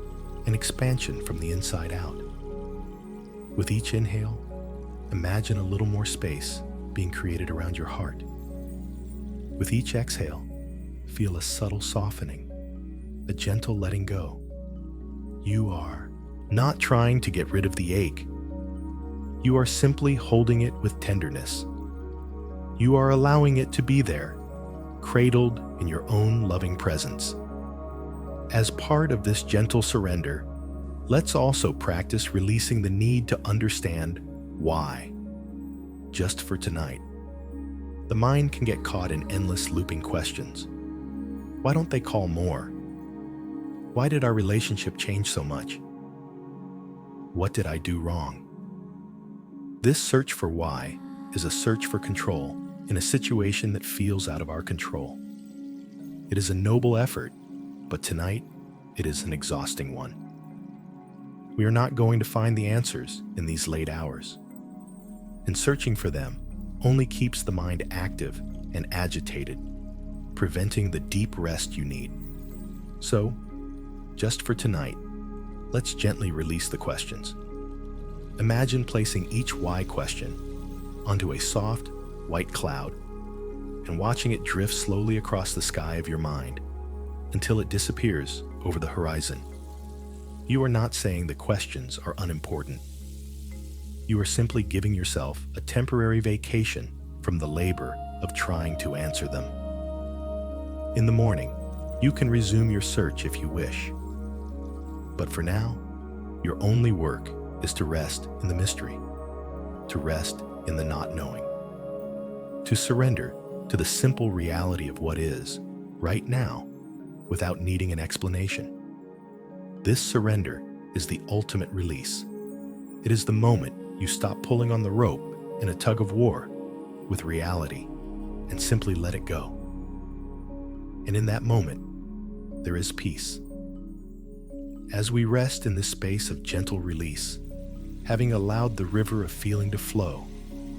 and expansion from the inside out. With each inhale, imagine a little more space being created around your heart. With each exhale, feel a subtle softening, a gentle letting go. You are not trying to get rid of the ache. You are simply holding it with tenderness. You are allowing it to be there, cradled in your own loving presence. As part of this gentle surrender, let's also practice releasing the need to understand why. Just for tonight. The mind can get caught in endless looping questions. Why don't they call more? Why did our relationship change so much? What did I do wrong? This search for why is a search for control in a situation that feels out of our control. It is a noble effort, but tonight it is an exhausting one. We are not going to find the answers in these late hours, and searching for them only keeps the mind active and agitated, preventing the deep rest you need. So, just for tonight, let's gently release the questions. Imagine placing each why question onto a soft, white cloud and watching it drift slowly across the sky of your mind until it disappears over the horizon. You are not saying the questions are unimportant. You are simply giving yourself a temporary vacation from the labor of trying to answer them. In the morning, you can resume your search if you wish. But for now, your only work is to rest in the mystery, to rest in the not knowing, to surrender to the simple reality of what is, right now, without needing an explanation. This surrender is the ultimate release. It is the moment you stop pulling on the rope in a tug of war with reality and simply let it go. And in that moment, there is peace. As we rest in this space of gentle release, having allowed the river of feeling to flow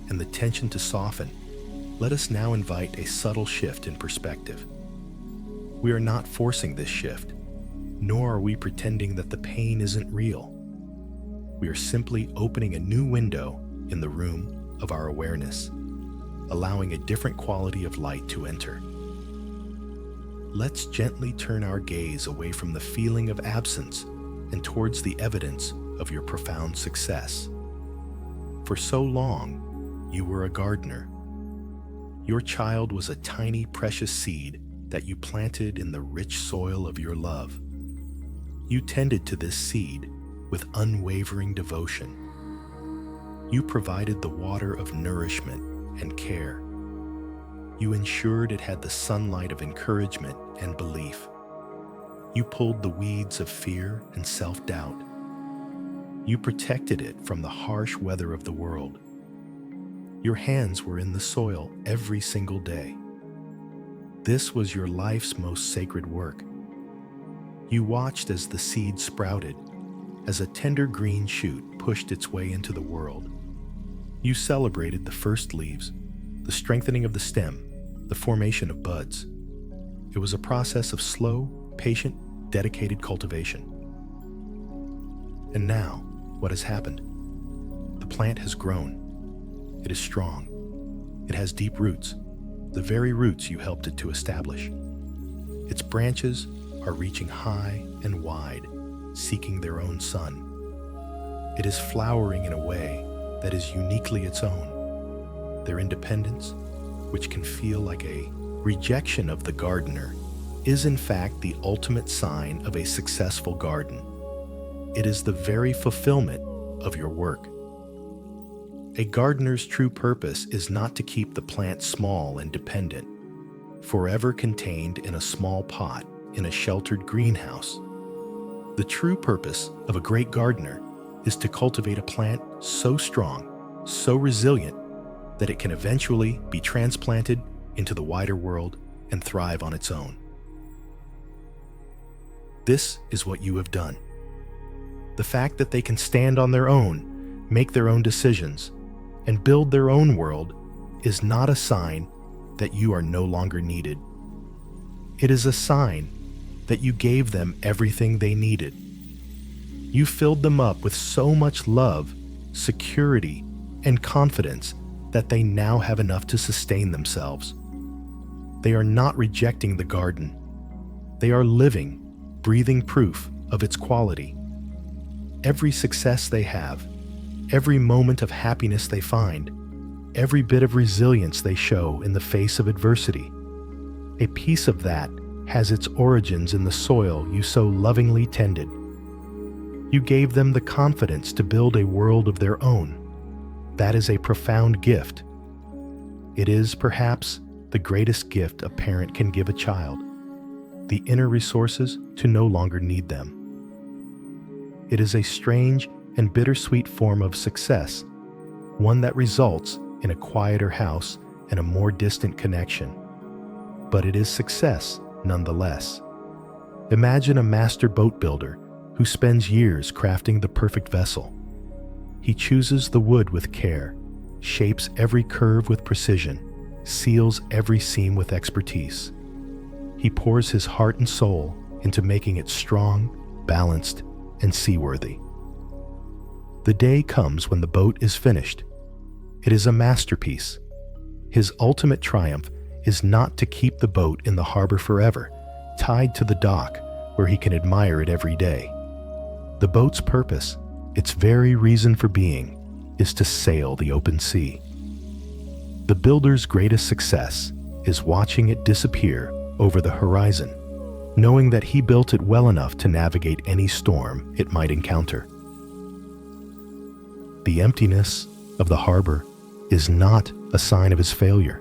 and the tension to soften, let us now invite a subtle shift in perspective. We are not forcing this shift, nor are we pretending that the pain isn't real. We are simply opening a new window in the room of our awareness, allowing a different quality of light to enter. Let's gently turn our gaze away from the feeling of absence and towards the evidence of your profound success. For so long, you were a gardener. Your child was a tiny, precious seed that you planted in the rich soil of your love. You tended to this seed with unwavering devotion. You provided the water of nourishment and care. You ensured it had the sunlight of encouragement and belief. You pulled the weeds of fear and self-doubt. You protected it from the harsh weather of the world. Your hands were in the soil every single day. This was your life's most sacred work. You watched as the seed sprouted, as a tender green shoot pushed its way into the world. You celebrated the first leaves, the strengthening of the stem, the formation of buds. It was a process of slow, patient, dedicated cultivation. And now, what has happened? plant has grown. It is strong. It has deep roots, the very roots you helped it to establish. Its branches are reaching high and wide, seeking their own sun. It is flowering in a way that is uniquely its own. Their independence, which can feel like a rejection of the gardener, is in fact the ultimate sign of a successful garden. It is the very fulfillment of your work. A gardener's true purpose is not to keep the plant small and dependent, forever contained in a small pot in a sheltered greenhouse. The true purpose of a great gardener is to cultivate a plant so strong, so resilient, that it can eventually be transplanted into the wider world and thrive on its own. This is what you have done. The fact that they can stand on their own, make their own decisions, and build their own world is not a sign that you are no longer needed. It is a sign that you gave them everything they needed. You filled them up with so much love, security, and confidence that they now have enough to sustain themselves. They are not rejecting the garden. They are living, breathing proof of its quality. Every success they have, every moment of happiness they find, every bit of resilience they show in the face of adversity, a piece of that has its origins in the soil you so lovingly tended. You gave them the confidence to build a world of their own. That is a profound gift. It is, perhaps, the greatest gift a parent can give a child, the inner resources to no longer need them. It is a strange and bittersweet form of success, one that results in a quieter house and a more distant connection. But it is success nonetheless. Imagine a master boat builder who spends years crafting the perfect vessel. He chooses the wood with care, shapes every curve with precision, seals every seam with expertise. He pours his heart and soul into making it strong, balanced, and seaworthy. The day comes when the boat is finished. It is a masterpiece. His ultimate triumph is not to keep the boat in the harbor forever, tied to the dock where he can admire it every day. The boat's purpose, its very reason for being, is to sail the open sea. The builder's greatest success is watching it disappear over the horizon, knowing that he built it well enough to navigate any storm it might encounter. The emptiness of the harbor is not a sign of his failure.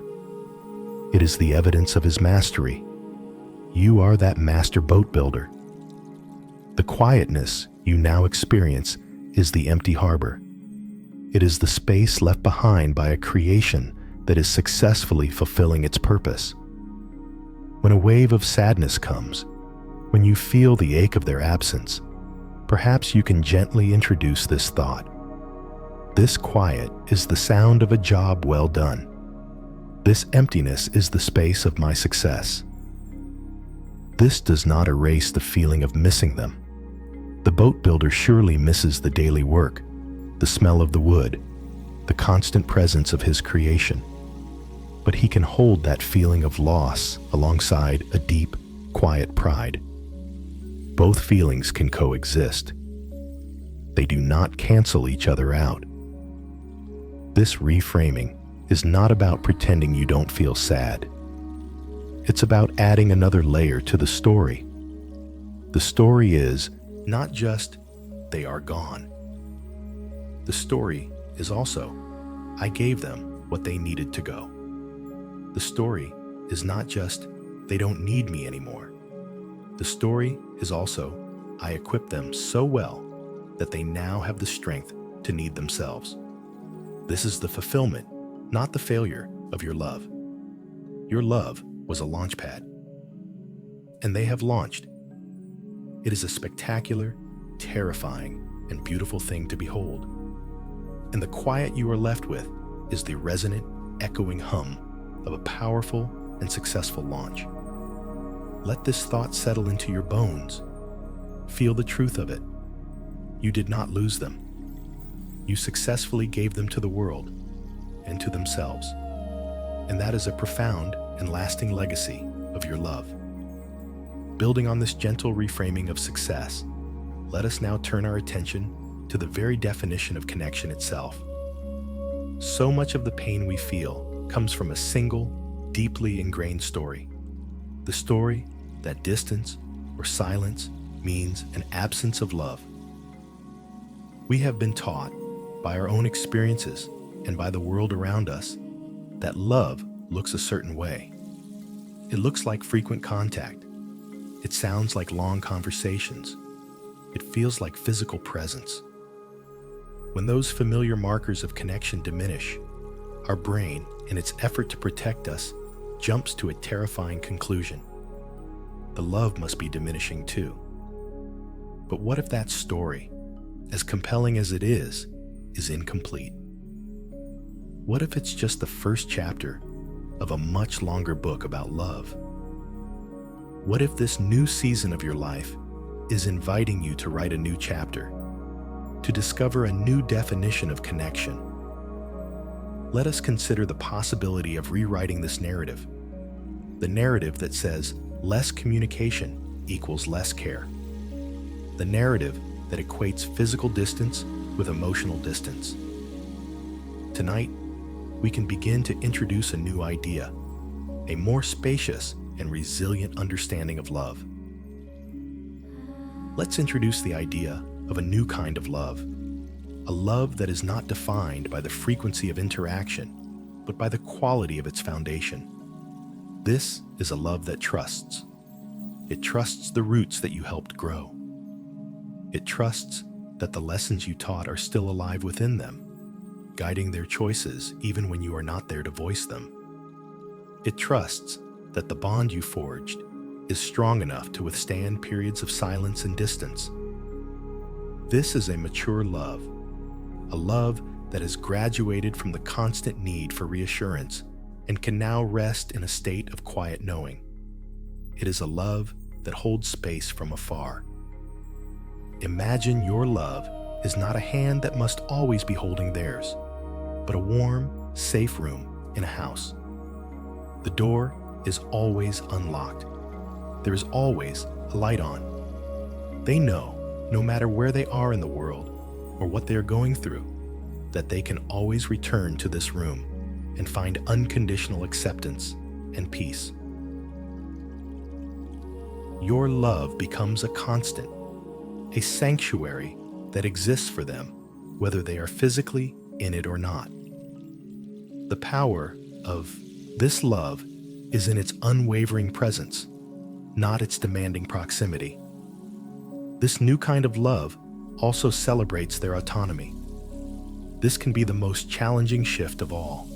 It is the evidence of his mastery. You are that master boat builder. The quietness you now experience is the empty harbor. It is the space left behind by a creation that is successfully fulfilling its purpose. When a wave of sadness comes, when you feel the ache of their absence, perhaps you can gently introduce this thought. This quiet is the sound of a job well done. This emptiness is the space of my success. This does not erase the feeling of missing them. The boat builder surely misses the daily work, the smell of the wood, the constant presence of his creation. But he can hold that feeling of loss alongside a deep, quiet pride. Both feelings can coexist. They do not cancel each other out. This reframing is not about pretending you don't feel sad. It's about adding another layer to the story. The story is not just, they are gone. The story is also, I gave them what they needed to go. The story is not just, they don't need me anymore. The story is also, I equipped them so well that they now have the strength to need themselves. This is the fulfillment, not the failure, of your love. Your love was a launch pad, and they have launched. It is a spectacular, terrifying, and beautiful thing to behold. And the quiet you are left with is the resonant, echoing hum of a powerful and successful launch. Let this thought settle into your bones. Feel the truth of it. You did not lose them. You successfully gave them to the world and to themselves. And that is a profound and lasting legacy of your love. Building on this gentle reframing of success, let us now turn our attention to the very definition of connection itself. So much of the pain we feel comes from a single, deeply ingrained story. The story that distance or silence means an absence of love. We have been taught by our own experiences and by the world around us that love looks a certain way. It looks like frequent contact. It sounds like long conversations. It feels like physical presence. When those familiar markers of connection diminish, our brain, in its effort to protect us, jumps to a terrifying conclusion. The love must be diminishing too. But what if that story, as compelling as it is incomplete? What if it's just the first chapter of a much longer book about love? What if this new season of your life is inviting you to write a new chapter, to discover a new definition of connection? Let us consider the possibility of rewriting this narrative, the narrative that says less communication equals less care, the narrative that equates physical distance with emotional distance. Tonight, we can begin to introduce a new idea, a more spacious and resilient understanding of love. Let's introduce the idea of a new kind of love, a love that is not defined by the frequency of interaction, but by the quality of its foundation. This is a love that trusts. It trusts the roots that you helped grow. It trusts that the lessons you taught are still alive within them, guiding their choices even when you are not there to voice them. It trusts that the bond you forged is strong enough to withstand periods of silence and distance. This is a mature love, a love that has graduated from the constant need for reassurance and can now rest in a state of quiet knowing. It is a love that holds space from afar. Imagine your love is not a hand that must always be holding theirs, but a warm, safe room in a house. The door is always unlocked. There is always a light on. They know, no matter where they are in the world or what they are going through, that they can always return to this room and find unconditional acceptance and peace. Your love becomes a constant, a sanctuary that exists for them, whether they are physically in it or not. The power of this love is in its unwavering presence, not its demanding proximity. This new kind of love also celebrates their autonomy. This can be the most challenging shift of all.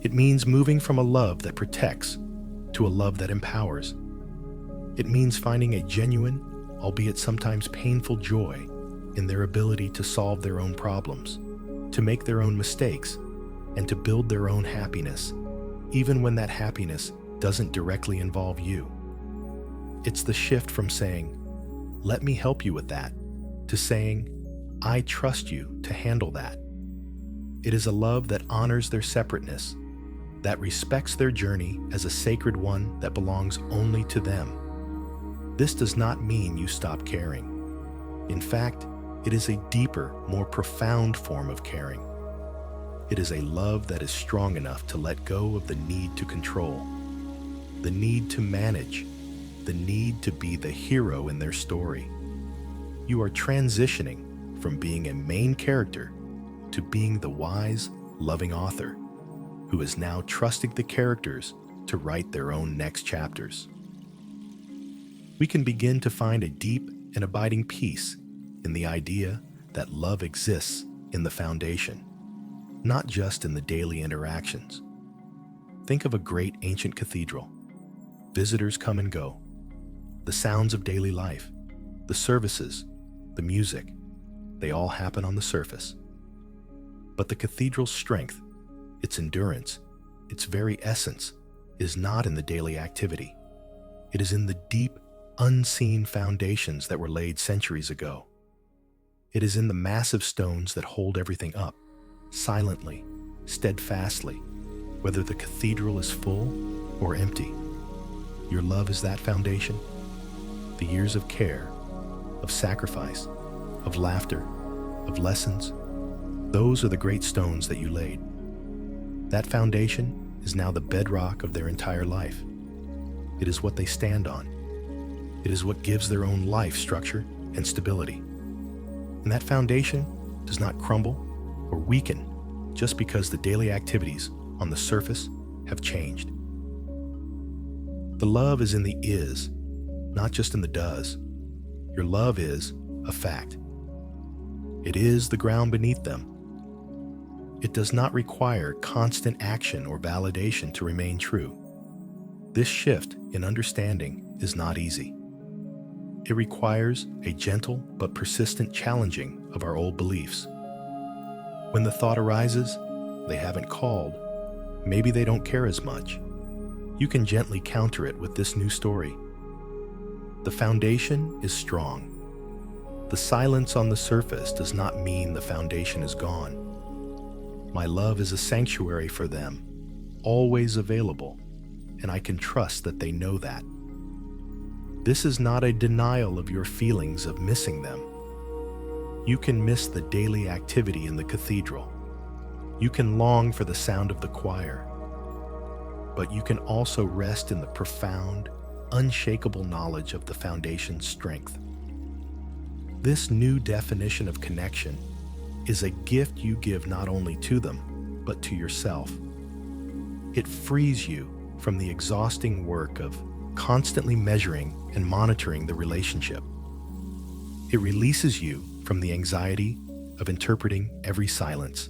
It means moving from a love that protects to a love that empowers. It means finding a genuine, albeit sometimes painful, joy in their ability to solve their own problems, to make their own mistakes, and to build their own happiness, even when that happiness doesn't directly involve you. It's the shift from saying, "Let me help you with that," to saying, "I trust you to handle that." It is a love that honors their separateness, that respects their journey as a sacred one that belongs only to them. This does not mean you stop caring. In fact, it is a deeper, more profound form of caring. It is a love that is strong enough to let go of the need to control, the need to manage, the need to be the hero in their story. You are transitioning from being a main character to being the wise, loving author who is now trusting the characters to write their own next chapters. We can begin to find a deep and abiding peace in the idea that love exists in the foundation, not just in the daily interactions. Think of a great ancient cathedral. Visitors come and go. The sounds of daily life, the services, the music, they all happen on the surface. But the cathedral's strength, its endurance, its very essence, is not in the daily activity. It is in the deep, unseen foundations that were laid centuries ago. It is in the massive stones that hold everything up, silently, steadfastly, whether the cathedral is full or empty. Your love is that foundation. The years of care, of sacrifice, of laughter, of lessons, those are the great stones that you laid. That foundation is now the bedrock of their entire life. It is what they stand on. It is what gives their own life structure and stability. And that foundation does not crumble or weaken just because the daily activities on the surface have changed. The love is in the is, not just in the does. Your love is a fact. It is the ground beneath them. It does not require constant action or validation to remain true. This shift in understanding is not easy. It requires a gentle but persistent challenging of our old beliefs. When the thought arises, they haven't called, maybe they don't care as much, you can gently counter it with this new story. The foundation is strong. The silence on the surface does not mean the foundation is gone. My love is a sanctuary for them, always available, and I can trust that they know that. This is not a denial of your feelings of missing them. You can miss the daily activity in the cathedral. You can long for the sound of the choir. But you can also rest in the profound, unshakable knowledge of the foundation's strength. This new definition of connection is a gift you give not only to them, but to yourself. It frees you from the exhausting work of constantly measuring and monitoring the relationship. It releases you from the anxiety of interpreting every silence.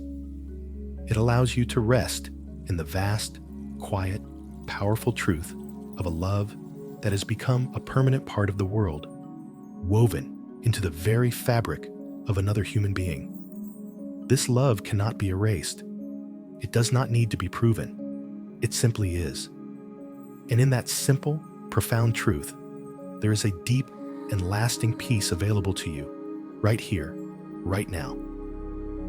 It allows you to rest in the vast, quiet, powerful truth of a love that has become a permanent part of the world, woven into the very fabric of another human being. This love cannot be erased. It does not need to be proven. It simply is. And in that simple, profound truth, there is a deep and lasting peace available to you, right here, right now.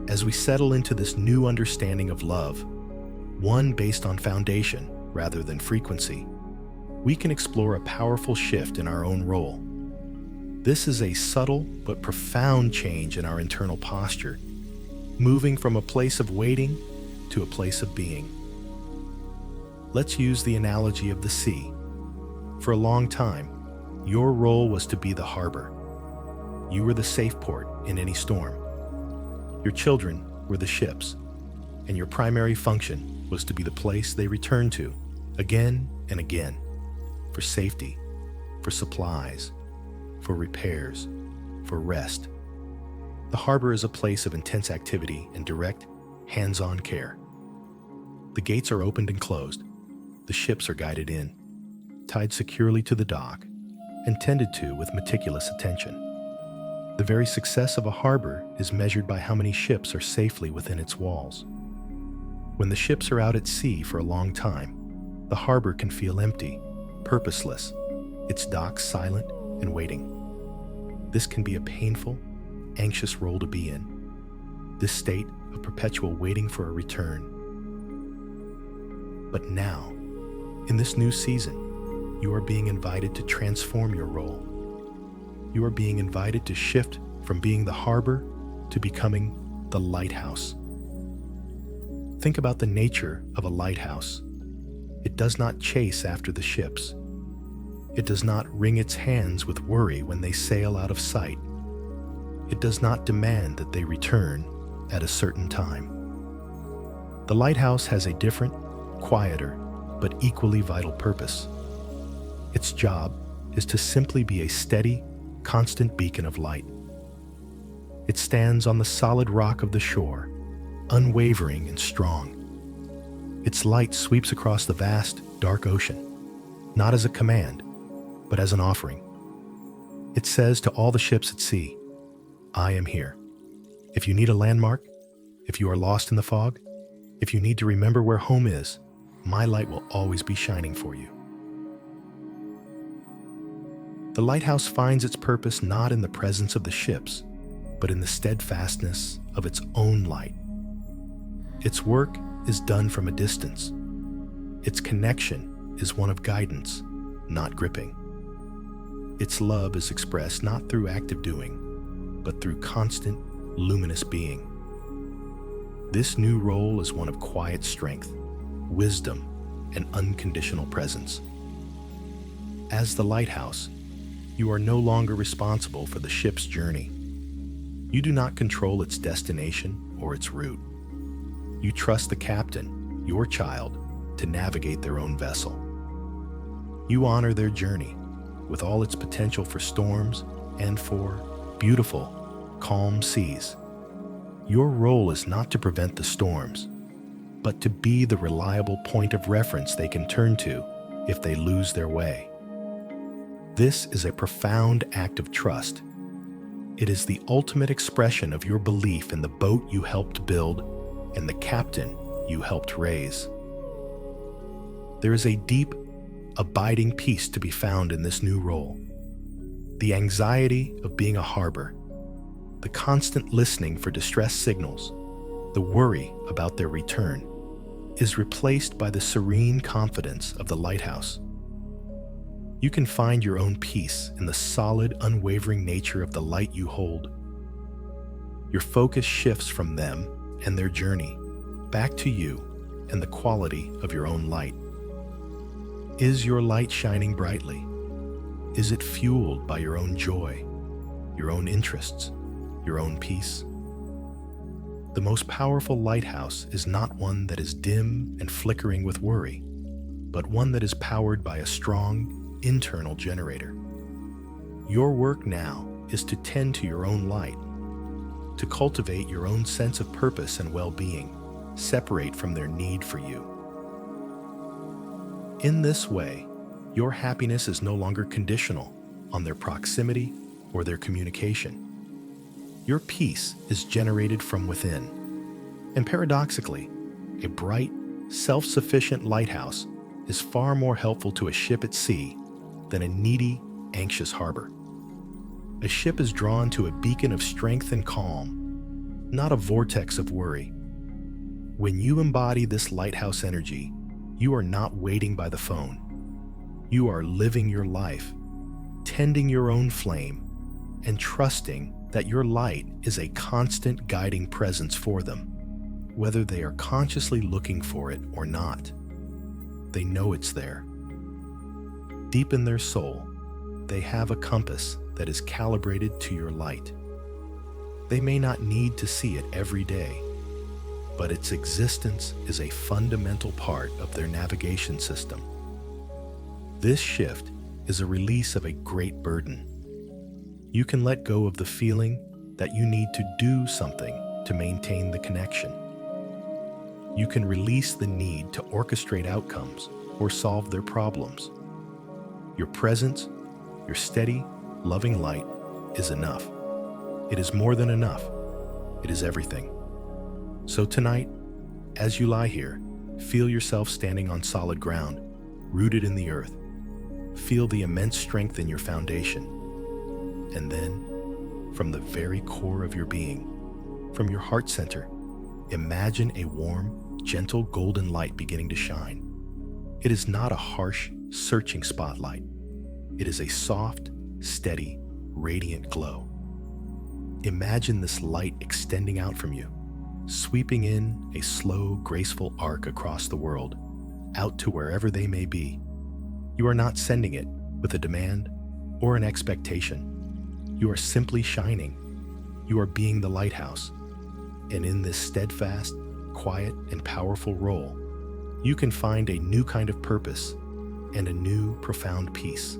As we settle into this new understanding of love, one based on foundation rather than frequency, we can explore a powerful shift in our own role. This is a subtle but profound change in our internal posture, moving from a place of waiting to a place of being. Let's use the analogy of the sea. For a long time, your role was to be the harbor. You were the safe port in any storm. Your children were the ships, and your primary function was to be the place they returned to again and again, for safety, for supplies, for repairs, for rest. The harbor is a place of intense activity and direct, hands-on care. The gates are opened and closed. The ships are guided in, tied securely to the dock, and tended to with meticulous attention. The very success of a harbor is measured by how many ships are safely within its walls. When the ships are out at sea for a long time, the harbor can feel empty, purposeless, its docks silent and waiting. This can be a painful, anxious role to be in, this state of perpetual waiting for a return. But now, in this new season, you are being invited to transform your role. You are being invited to shift from being the harbor to becoming the lighthouse. Think about the nature of a lighthouse. It does not chase after the ships. It does not wring its hands with worry when they sail out of sight. It does not demand that they return at a certain time. The lighthouse has a different, quieter, but equally vital purpose. Its job is to simply be a steady, constant beacon of light. It stands on the solid rock of the shore, unwavering and strong. Its light sweeps across the vast, dark ocean, not as a command, but as an offering. It says to all the ships at sea, I am here. If you need a landmark, if you are lost in the fog, if you need to remember where home is, my light will always be shining for you. The lighthouse finds its purpose not in the presence of the ships, but in the steadfastness of its own light. Its work is done from a distance. Its connection is one of guidance, not gripping. Its love is expressed not through active doing, but through constant, luminous being. This new role is one of quiet strength, wisdom, and unconditional presence. As the lighthouse, you are no longer responsible for the ship's journey. You do not control its destination or its route. You trust the captain, your child, to navigate their own vessel. You honor their journey with all its potential for storms and for beautiful, calm seas. Your role is not to prevent the storms, but to be the reliable point of reference they can turn to if they lose their way. This is a profound act of trust. It is the ultimate expression of your belief in the boat you helped build and the captain you helped raise. There is a deep, abiding peace to be found in this new role. The anxiety of being a harbor, the constant listening for distress signals, the worry about their return, is replaced by the serene confidence of the lighthouse. You can find your own peace in the solid, unwavering nature of the light you hold. Your focus shifts from them and their journey back to you and the quality of your own light. Is your light shining brightly? Is it fueled by your own joy, your own interests, your own peace? The most powerful lighthouse is not one that is dim and flickering with worry, but one that is powered by a strong, internal generator. Your work now is to tend to your own light, to cultivate your own sense of purpose and well-being, separate from their need for you. In this way, your happiness is no longer conditional on their proximity or their communication. Your peace is generated from within. And paradoxically, a bright, self-sufficient lighthouse is far more helpful to a ship at sea than a needy, anxious harbor. A ship is drawn to a beacon of strength and calm, not a vortex of worry. When you embody this lighthouse energy, you are not waiting by the phone. You are living your life, tending your own flame, and trusting that your light is a constant guiding presence for them, whether they are consciously looking for it or not. They know it's there. Deep in their soul, they have a compass that is calibrated to your light. They may not need to see it every day, but its existence is a fundamental part of their navigation system. This shift is a release of a great burden. You can let go of the feeling that you need to do something to maintain the connection. You can release the need to orchestrate outcomes or solve their problems. Your presence, your steady, loving light is enough. It is more than enough. It is everything. So tonight, as you lie here, feel yourself standing on solid ground, rooted in the earth. Feel the immense strength in your foundation. And then, from the very core of your being, from your heart center, imagine a warm, gentle golden light beginning to shine. It is not a harsh, searching spotlight. It is a soft, steady, radiant glow. Imagine this light extending out from you, sweeping in a slow, graceful arc across the world, out to wherever they may be. You are not sending it with a demand or an expectation. You are simply shining. You are being the lighthouse. And in this steadfast, quiet, and powerful role, you can find a new kind of purpose and a new, profound peace.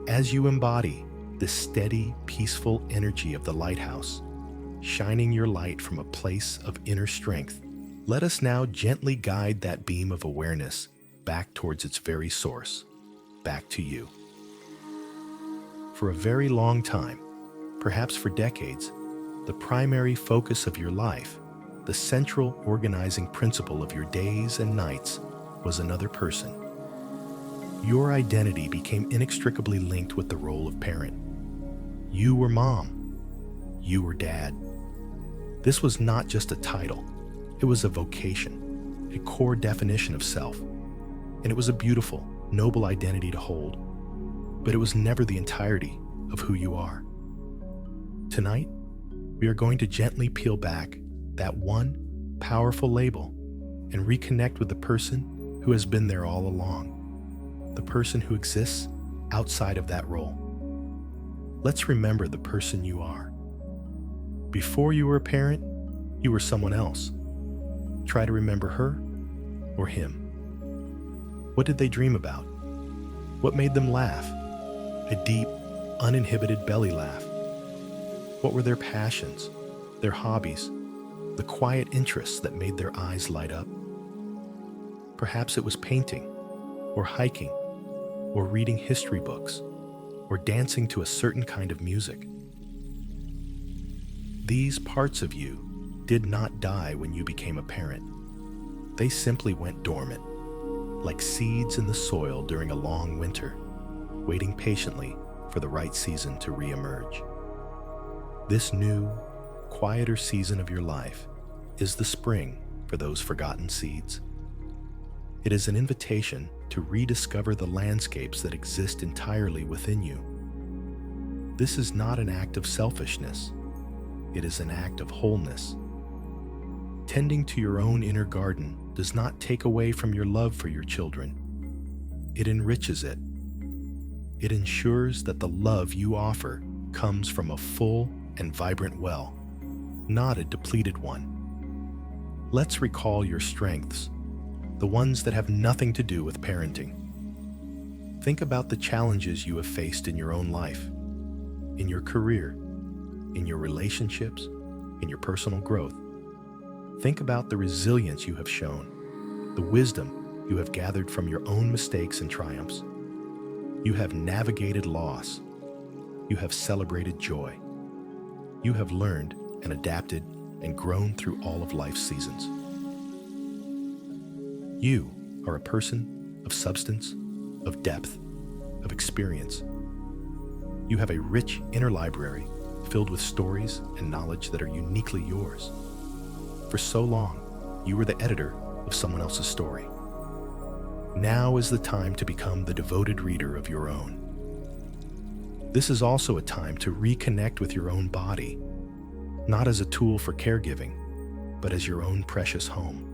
As you embody the steady, peaceful energy of the lighthouse, shining your light from a place of inner strength, let us now gently guide that beam of awareness back towards its very source, back to you. For a very long time, perhaps for decades, the primary focus of your life, the central organizing principle of your days and nights, was another person. Your identity became inextricably linked with the role of parent. You were mom. you were dad. This was not just a title, it was a vocation, a core definition of self. And it was a beautiful, noble identity to hold, but it was never the entirety of who you are. Tonight, we are going to gently peel back that one powerful label and reconnect with the person who has been there all along, the person who exists outside of that role. Let's remember the person you are. Before you were a parent, you were someone else. Try to remember her or him. What did they dream about? What made them laugh? A deep, uninhibited belly laugh. What were their passions, their hobbies, the quiet interests that made their eyes light up? Perhaps it was painting, or hiking, or reading history books, or dancing to a certain kind of music. These parts of you did not die when you became a parent. They simply went dormant, like seeds in the soil during a long winter, waiting patiently for the right season to re-emerge. This new, quieter season of your life is the spring for those forgotten seeds. It is an invitation to rediscover the landscapes that exist entirely within you. This is not an act of selfishness. It is an act of wholeness. Tending to your own inner garden does not take away from your love for your children. It enriches it. It ensures that the love you offer comes from a full and vibrant well, not a depleted one. Let's recall your strengths, the ones that have nothing to do with parenting. Think about the challenges you have faced in your own life, in your career, in your relationships, in your personal growth. Think about the resilience you have shown, the wisdom you have gathered from your own mistakes and triumphs. You have navigated loss. You have celebrated joy. You have learned and adapted and grown through all of life's seasons. You are a person of substance, of depth, of experience. You have a rich inner library filled with stories and knowledge that are uniquely yours. For so long, you were the editor of someone else's story. Now is the time to become the devoted reader of your own. This is also a time to reconnect with your own body, not as a tool for caregiving, but as your own precious home.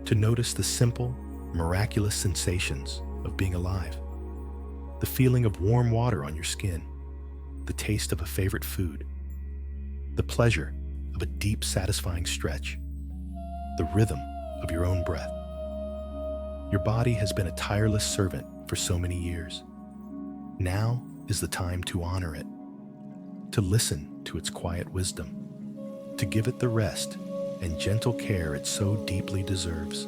To notice the simple, miraculous sensations of being alive, the feeling of warm water on your skin, the taste of a favorite food, the pleasure of a deep, satisfying stretch, the rhythm of your own breath. Your body has been a tireless servant for so many years. Now is the time to honor it, to listen to its quiet wisdom, to give it the rest and gentle care it so deeply deserves.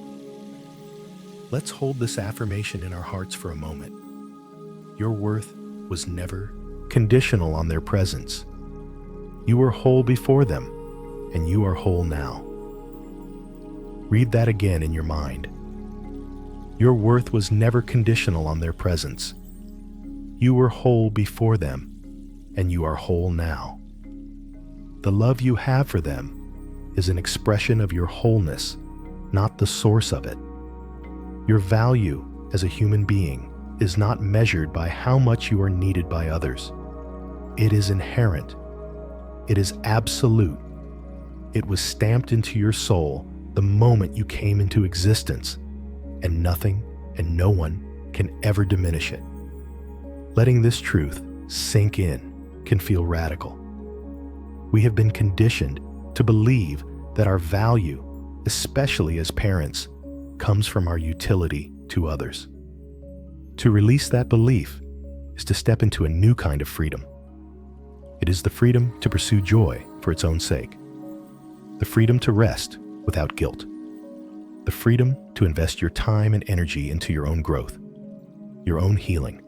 Let's hold this affirmation in our hearts for a moment. Your worth was never conditional on their presence. You were whole before them, and you are whole now. Read that again in your mind. Your worth was never conditional on their presence. You were whole before them, and you are whole now. The love you have for them is an expression of your wholeness, not the source of it. Your value as a human being is not measured by how much you are needed by others. It is inherent. It is absolute. It was stamped into your soul the moment you came into existence, and nothing and no one can ever diminish it. Letting this truth sink in can feel radical. We have been conditioned to believe that our value, especially as parents, comes from our utility to others. To release that belief is to step into a new kind of freedom. It is the freedom to pursue joy for its own sake, the freedom to rest without guilt, the freedom to invest your time and energy into your own growth, your own healing,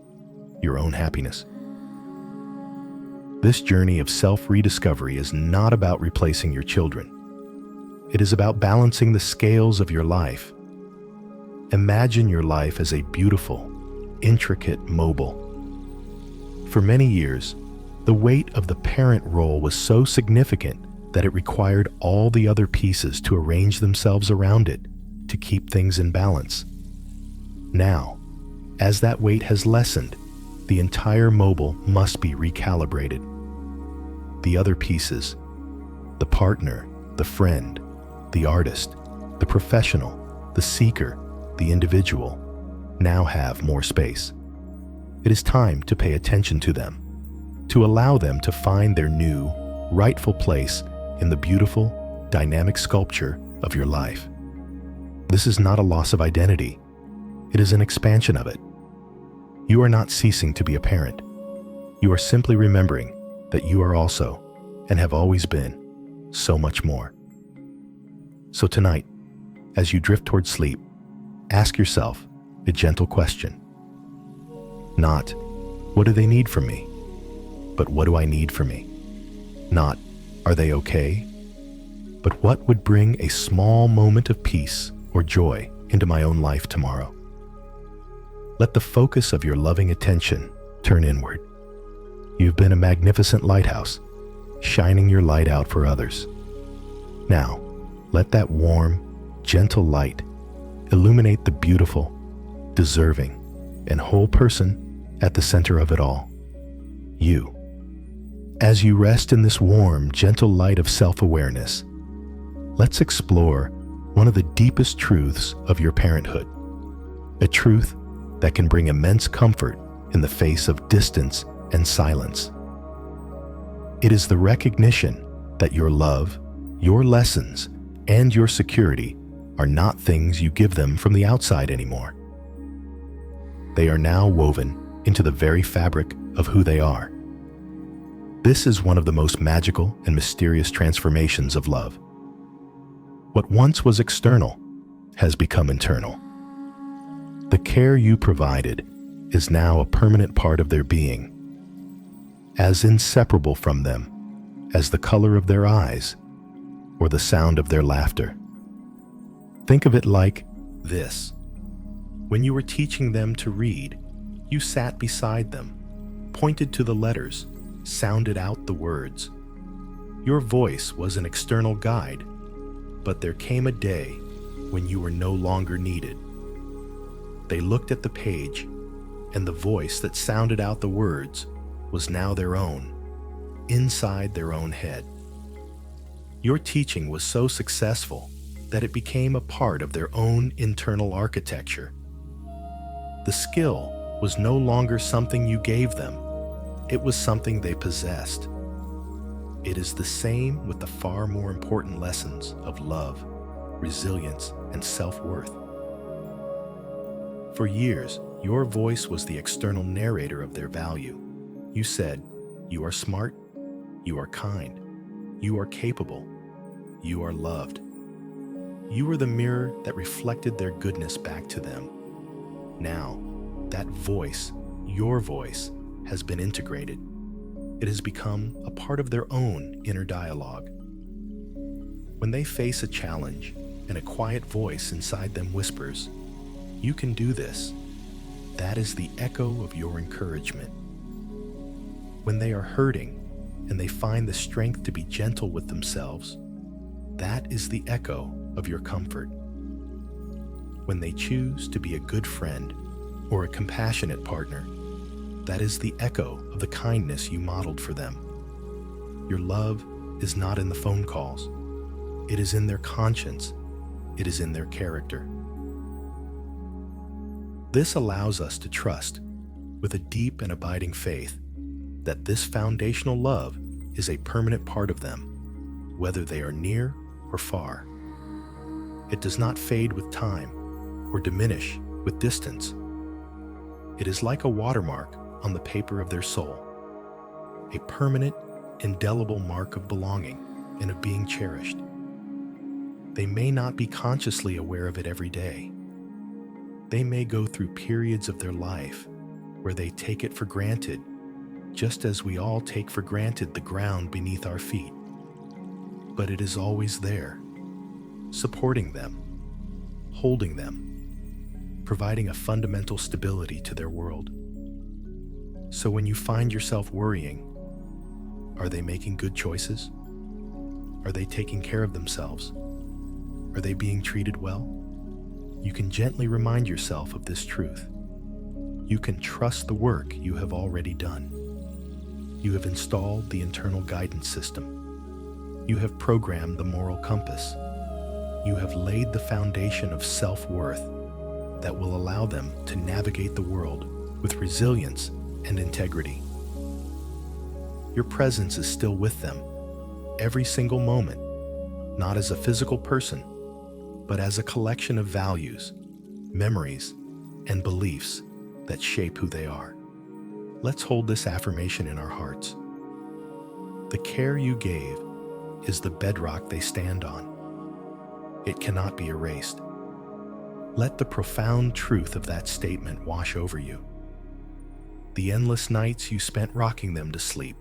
your own happiness. This journey of self-rediscovery is not about replacing your children. It is about balancing the scales of your life. Imagine your life as a beautiful, intricate mobile. For many years, The weight of the parent role was so significant that it required all the other pieces to arrange themselves around it to keep things in balance. Now, as that weight has lessened, the entire mobile must be recalibrated. The other pieces, the partner, the friend, the artist, the professional, the seeker, the individual, now have more space. It is time to pay attention to them, to allow them to find their new, rightful place in the beautiful, dynamic sculpture of your life. This is not a loss of identity. It is an expansion of it. You are not ceasing to be a parent. You are simply remembering that you are also, and have always been, so much more. So tonight, as you drift toward sleep, ask yourself a gentle question. Not, what do they need from me? But what do I need for me? Not, are they okay? But what would bring a small moment of peace or joy into my own life tomorrow? Let the focus of your loving attention turn inward. You've been a magnificent lighthouse, shining your light out for others. Now, let that warm, gentle light illuminate the beautiful, deserving, and whole person at the center of it all, you. As you rest in this warm, gentle light of self-awareness, let's explore one of the deepest truths of your parenthood, a truth that can bring immense comfort in the face of distance and silence. It is the recognition that your love, your lessons, and your security are not things you give them from the outside anymore. They are now woven into the very fabric of who they are. This is one of the most magical and mysterious transformations of love. What once was external has become internal. The care you provided is now a permanent part of their being, as inseparable from them as the color of their eyes or the sound of their laughter. Think of it like this. When you were teaching them to read, you sat beside them, pointed to the letters, sounded out the words. Your voice was an external guide, but there came a day when you were no longer needed. They looked at the page, and the voice that sounded out the words was now their own, inside their own head. Your teaching was so successful that it became a part of their own internal architecture. The skill was no longer something you gave them, it was something they possessed. It is the same with the far more important lessons of love, resilience, and self-worth. For years, your voice was the external narrator of their value. You said, you are smart, you are kind, you are capable, you are loved. You were the mirror that reflected their goodness back to them. Now, that voice, your voice, has been integrated. It has become a part of their own inner dialogue. When they face a challenge and a quiet voice inside them whispers, "You can do this," that is the echo of your encouragement. When they are hurting and they find the strength to be gentle with themselves, that is the echo of your comfort. When they choose to be a good friend or a compassionate partner, that is the echo of the kindness you modeled for them. Your love is not in the phone calls. It is in their conscience. It is in their character. This allows us to trust, with a deep and abiding faith, that this foundational love is a permanent part of them, whether they are near or far. It does not fade with time or diminish with distance. It is like a watermark on the paper of their soul, a permanent, indelible mark of belonging and of being cherished. They may not be consciously aware of it every day. They may go through periods of their life where they take it for granted, just as we all take for granted the ground beneath our feet. But it is always there, supporting them, holding them, providing a fundamental stability to their world. So when you find yourself worrying, Are they making good choices? Are they taking care of themselves? Are they being treated well? You can gently remind yourself of this truth. You can trust the work you have already done. You have installed the internal guidance system. You have programmed the moral compass. You have laid the foundation of self-worth that will allow them to navigate the world with resilience and integrity. Your presence is still with them, every single moment, not as a physical person, but as a collection of values, memories, and beliefs that shape who they are. Let's hold this affirmation in our hearts. The care you gave is the bedrock they stand on. It cannot be erased. Let the profound truth of that statement wash over you. The endless nights you spent rocking them to sleep,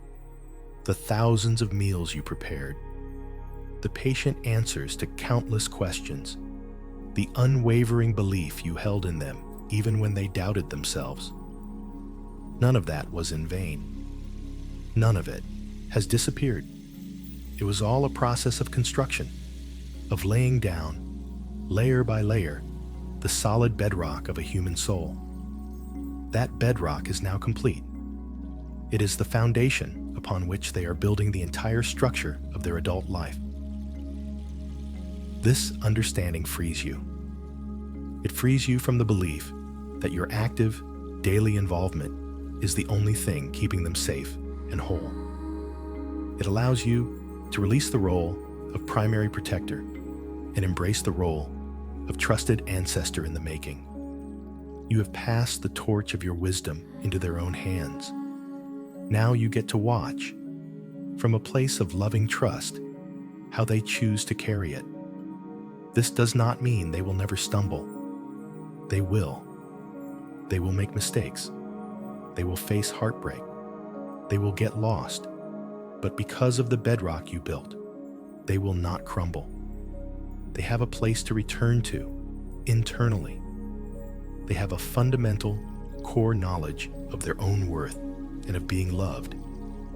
the thousands of meals you prepared, the patient answers to countless questions, the unwavering belief you held in them even when they doubted themselves. None of that was in vain. None of it has disappeared. It was all a process of construction, of laying down, layer by layer, the solid bedrock of a human soul. That bedrock is now complete. It is the foundation upon which they are building the entire structure of their adult life. This understanding frees you. It frees you from the belief that your active, daily involvement is the only thing keeping them safe and whole. It allows you to release the role of primary protector and embrace the role of trusted ancestor in the making. You have passed the torch of your wisdom into their own hands. Now you get to watch, from a place of loving trust, how they choose to carry it. This does not mean they will never stumble. They will. They will make mistakes. They will face heartbreak. They will get lost. But because of the bedrock you built, they will not crumble. They have a place to return to internally. They have a fundamental, core knowledge of their own worth and of being loved,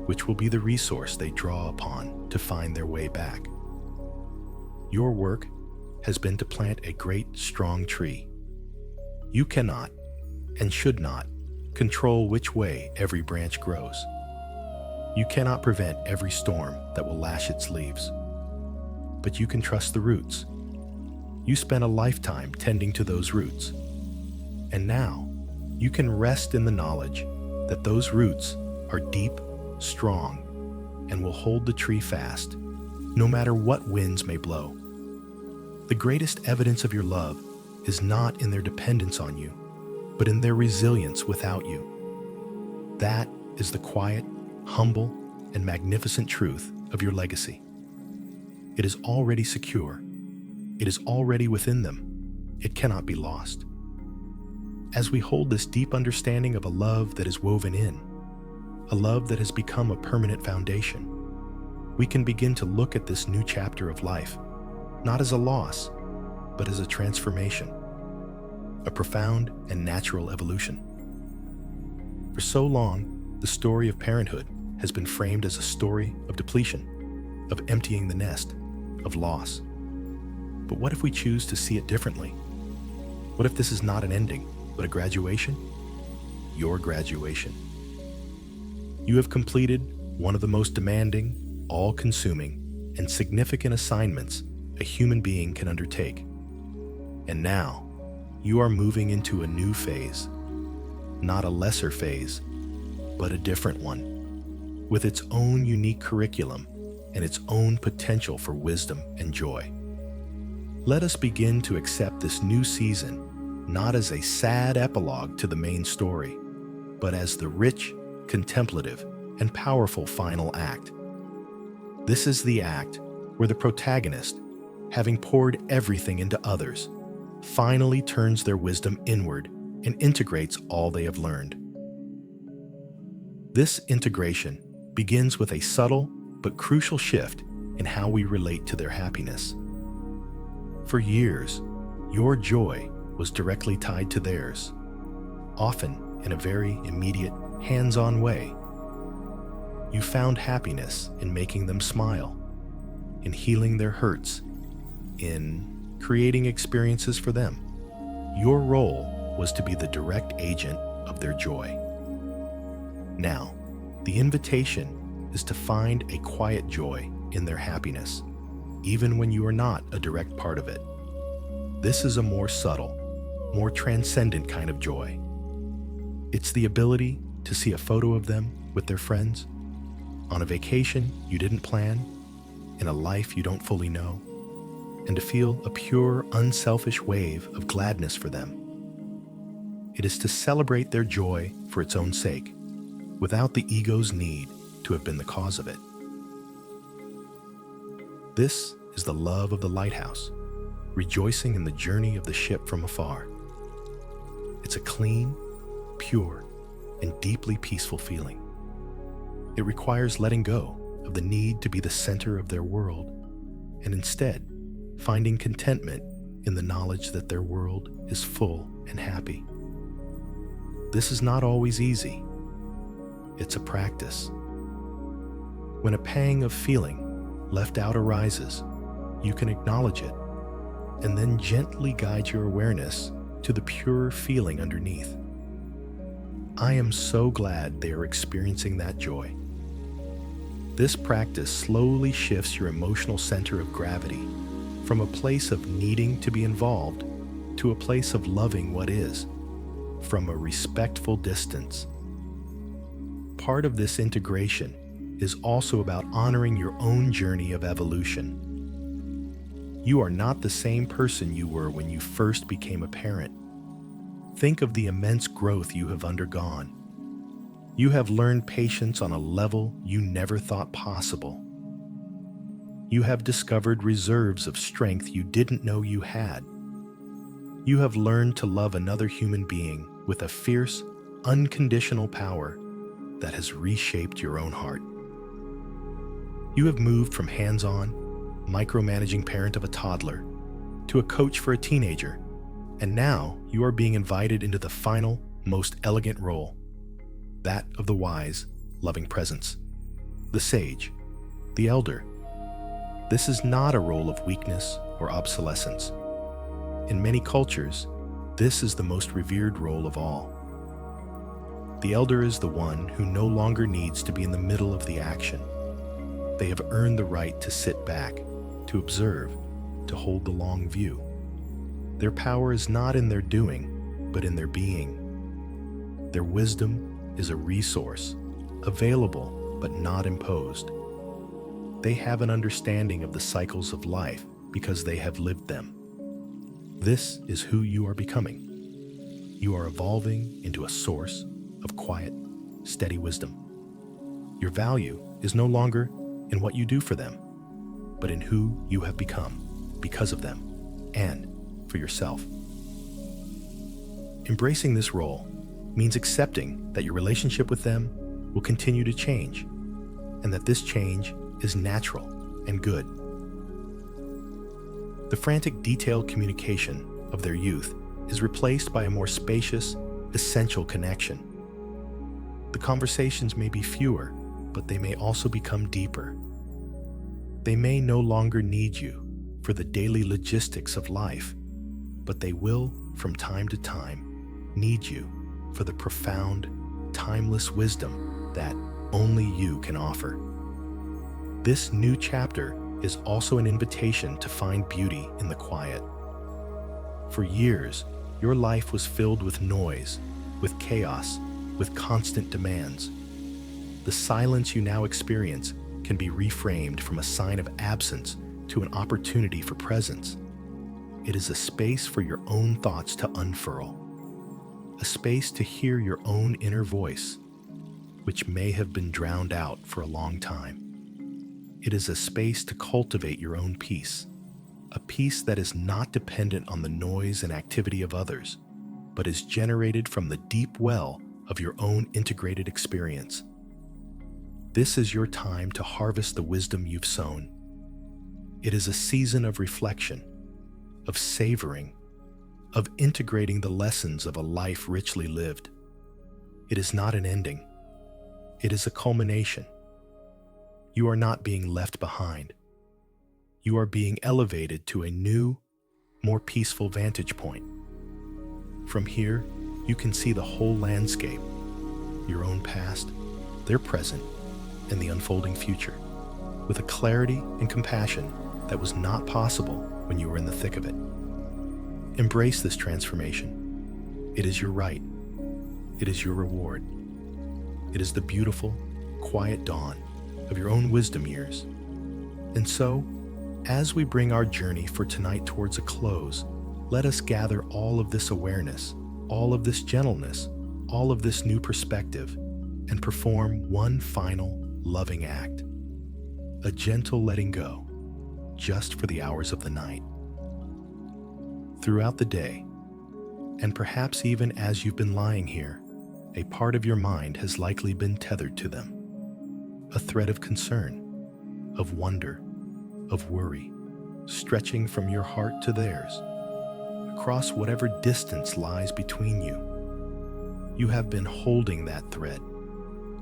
which will be the resource they draw upon to find their way back. Your work has been to plant a great, strong tree. You cannot and should not control which way every branch grows. You cannot prevent every storm that will lash its leaves. But you can trust the roots. You spent a lifetime tending to those roots. And now, you can rest in the knowledge that those roots are deep, strong, and will hold the tree fast, no matter what winds may blow. The greatest evidence of your love is not in their dependence on you, but in their resilience without you. That is the quiet, humble, and magnificent truth of your legacy. It is already secure. It is already within them. It cannot be lost. As we hold this deep understanding of a love that is woven in, a love that has become a permanent foundation, we can begin to look at this new chapter of life, not as a loss, but as a transformation, a profound and natural evolution. For so long, the story of parenthood has been framed as a story of depletion, of emptying the nest, of loss. But what if we choose to see it differently? What if this is not an ending, but a graduation? Your graduation. You have completed one of the most demanding, all-consuming, and significant assignments a human being can undertake. And now, you are moving into a new phase, not a lesser phase, but a different one, with its own unique curriculum and its own potential for wisdom and joy. Let us begin to accept this new season not as a sad epilogue to the main story, but as the rich, contemplative, and powerful final act. This is the act where the protagonist, having poured everything into others, finally turns their wisdom inward and integrates all they have learned. This integration begins with a subtle but crucial shift in how we relate to their happiness. For years, your joy was directly tied to theirs, often in a very immediate, hands-on way. You found happiness in making them smile, in healing their hurts, in creating experiences for them. Your role was to be the direct agent of their joy. Now, the invitation is to find a quiet joy in their happiness, even when you are not a direct part of it. This is a more subtle, more transcendent kind of joy. It's the ability to see a photo of them with their friends, on a vacation you didn't plan, in a life you don't fully know, and to feel a pure, unselfish wave of gladness for them. It is to celebrate their joy for its own sake, without the ego's need to have been the cause of it. This is the love of the lighthouse, rejoicing in the journey of the ship from afar. It's a clean, pure, and deeply peaceful feeling. It requires letting go of the need to be the center of their world, and instead finding contentment in the knowledge that their world is full and happy. This is not always easy. It's a practice. When a pang of feeling left out arises, you can acknowledge it and then gently guide your awareness to the pure feeling underneath. I am so glad they are experiencing that joy. This practice slowly shifts your emotional center of gravity from a place of needing to be involved to a place of loving what is, from a respectful distance. Part of this integration is also about honoring your own journey of evolution. You are not the same person you were when you first became a parent. Think of the immense growth you have undergone. You have learned patience on a level you never thought possible. You have discovered reserves of strength you didn't know you had. You have learned to love another human being with a fierce, unconditional power that has reshaped your own heart. You have moved from hands-on, micromanaging parent of a toddler to a coach for a teenager, and now you are being invited into the final, most elegant role, that of the wise, loving presence, the sage, the elder. This is not a role of weakness or obsolescence. In many cultures, this is the most revered role of all. The elder is the one who no longer needs to be in the middle of the action. They have earned the right to sit back, to observe, to hold the long view. Their power is not in their doing, but in their being. Their wisdom is a resource, available but not imposed. They have an understanding of the cycles of life because they have lived them. This is who you are becoming. You are evolving into a source of quiet, steady wisdom. Your value is no longer in what you do for them, but in who you have become because of them and for yourself. Embracing this role means accepting that your relationship with them will continue to change, and that this change is natural and good. The frantic, detailed communication of their youth is replaced by a more spacious, essential connection. The conversations may be fewer, but they may also become deeper. They may no longer need you for the daily logistics of life, but they will, from time to time, need you for the profound, timeless wisdom that only you can offer. This new chapter is also an invitation to find beauty in the quiet. For years, your life was filled with noise, with chaos, with constant demands. The silence you now experience can be reframed from a sign of absence to an opportunity for presence. It is a space for your own thoughts to unfurl, a space to hear your own inner voice, which may have been drowned out for a long time. It is a space to cultivate your own peace, a peace that is not dependent on the noise and activity of others, but is generated from the deep well of your own integrated experience. This is your time to harvest the wisdom you've sown. It is a season of reflection, of savoring, of integrating the lessons of a life richly lived. It is not an ending. It is a culmination, You are not being left behind. You are being elevated to a new, more peaceful vantage point. From here, you can see the whole landscape, your own past, their present, and the unfolding future, with a clarity and compassion that was not possible when you were in the thick of it. Embrace this transformation. It is your right. It is your reward. It is the beautiful, quiet dawn of your own wisdom years. And so, as we bring our journey for tonight towards a close, let us gather all of this awareness, all of this gentleness, all of this new perspective, and perform one final loving act. A gentle letting go, just for the hours of the night. Throughout the day, and perhaps even as you've been lying here, a part of your mind has likely been tethered to them. A thread of concern, of wonder, of worry, stretching from your heart to theirs, across whatever distance lies between you. You have been holding that thread,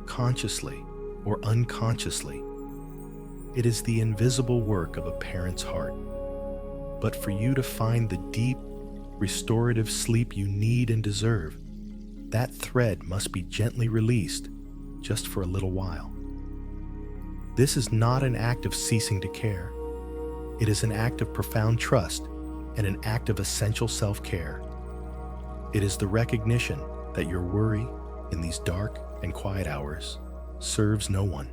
consciously or unconsciously. It is the invisible work of a parent's heart. But for you to find the deep, restorative sleep you need and deserve, that thread must be gently released just for a little while. This is not an act of ceasing to care. It is an act of profound trust and an act of essential self-care. It is the recognition that your worry in these dark and quiet hours serves no one.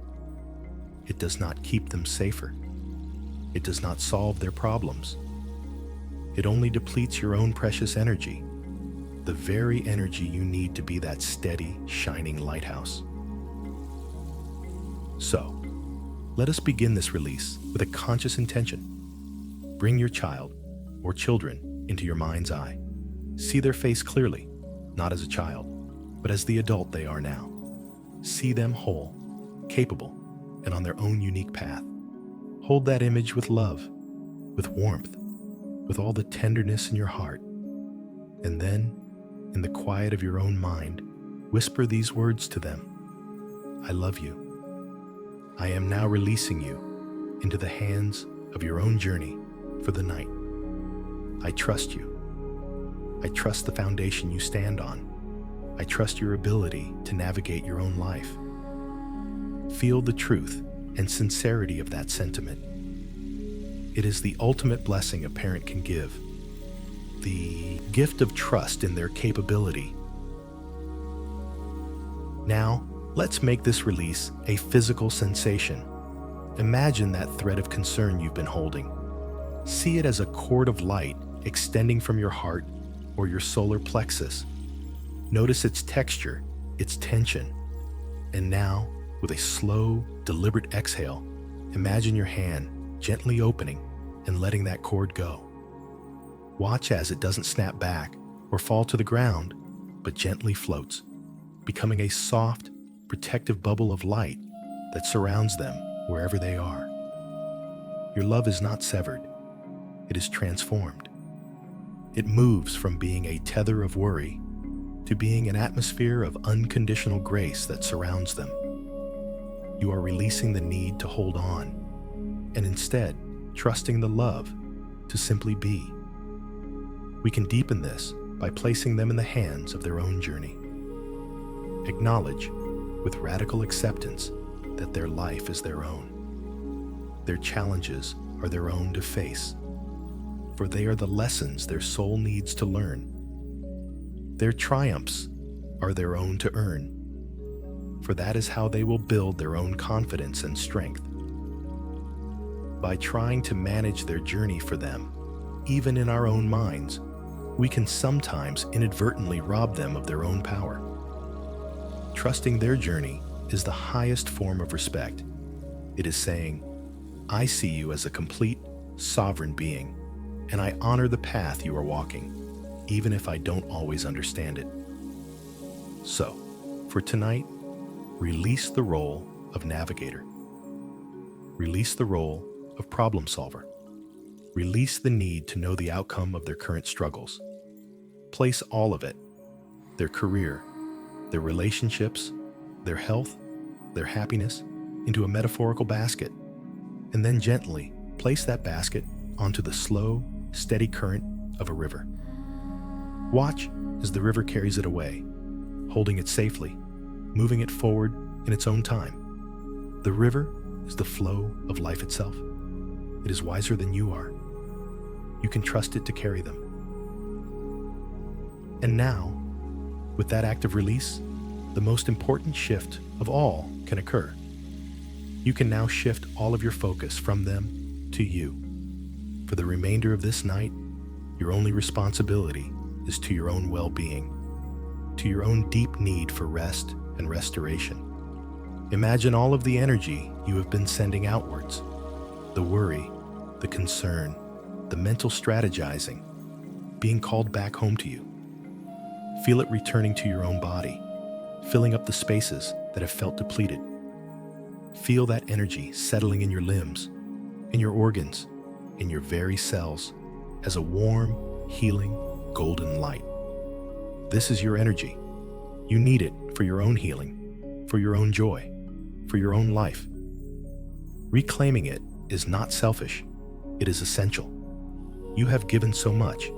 It does not keep them safer. It does not solve their problems. It only depletes your own precious energy, the very energy you need to be that steady, shining lighthouse. So, let us begin this release with a conscious intention. Bring your child or children into your mind's eye. See their face clearly, not as a child, but as the adult they are now. See them whole, capable, and on their own unique path. Hold that image with love, with warmth, with all the tenderness in your heart. And then, in the quiet of your own mind, whisper these words to them. I love you. I am now releasing you into the hands of your own journey for the night. I trust you. I trust the foundation you stand on. I trust your ability to navigate your own life. Feel the truth and sincerity of that sentiment. It is the ultimate blessing a parent can give, the gift of trust in their capability. Now, let's make this release a physical sensation. Imagine that thread of concern you've been holding. See it as a cord of light extending from your heart or your solar plexus. Notice its texture, its tension. And now, with a slow, deliberate exhale, imagine your hand gently opening and letting that cord go. Watch as it doesn't snap back or fall to the ground, but gently floats, becoming a soft, protective bubble of light that surrounds them wherever they are. Your love is not severed. It is transformed. It moves from being a tether of worry to being an atmosphere of unconditional grace that surrounds them. You are releasing the need to hold on, and instead trusting the love to simply be. We can deepen this by placing them in the hands of their own journey. Acknowledge, with radical acceptance, that their life is their own. Their challenges are their own to face, for they are the lessons their soul needs to learn. Their triumphs are their own to earn, for that is how they will build their own confidence and strength. By trying to manage their journey for them, even in our own minds, we can sometimes inadvertently rob them of their own power. Trusting their journey is the highest form of respect. It is saying, I see you as a complete, sovereign being, and I honor the path you are walking, even if I don't always understand it. So, for tonight, release the role of navigator. Release the role of problem solver. Release the need to know the outcome of their current struggles. Place all of it, their career, their relationships, their health, their happiness, into a metaphorical basket, and then gently place that basket onto the slow, steady current of a river. Watch as the river carries it away, holding it safely, moving it forward in its own time. The river is the flow of life itself. It is wiser than you are. You can trust it to carry them. And now, with that act of release, the most important shift of all can occur. You can now shift all of your focus from them to you. For the remainder of this night, your only responsibility is to your own well-being, to your own deep need for rest and restoration. Imagine all of the energy you have been sending outwards, the worry, the concern, the mental strategizing, being called back home to you. Feel it returning to your own body, filling up the spaces that have felt depleted. Feel that energy settling in your limbs, in your organs, in your very cells, as a warm, healing, golden light. This is your energy. You need it for your own healing, for your own joy, for your own life. Reclaiming it is not selfish. It is essential. You have given so much.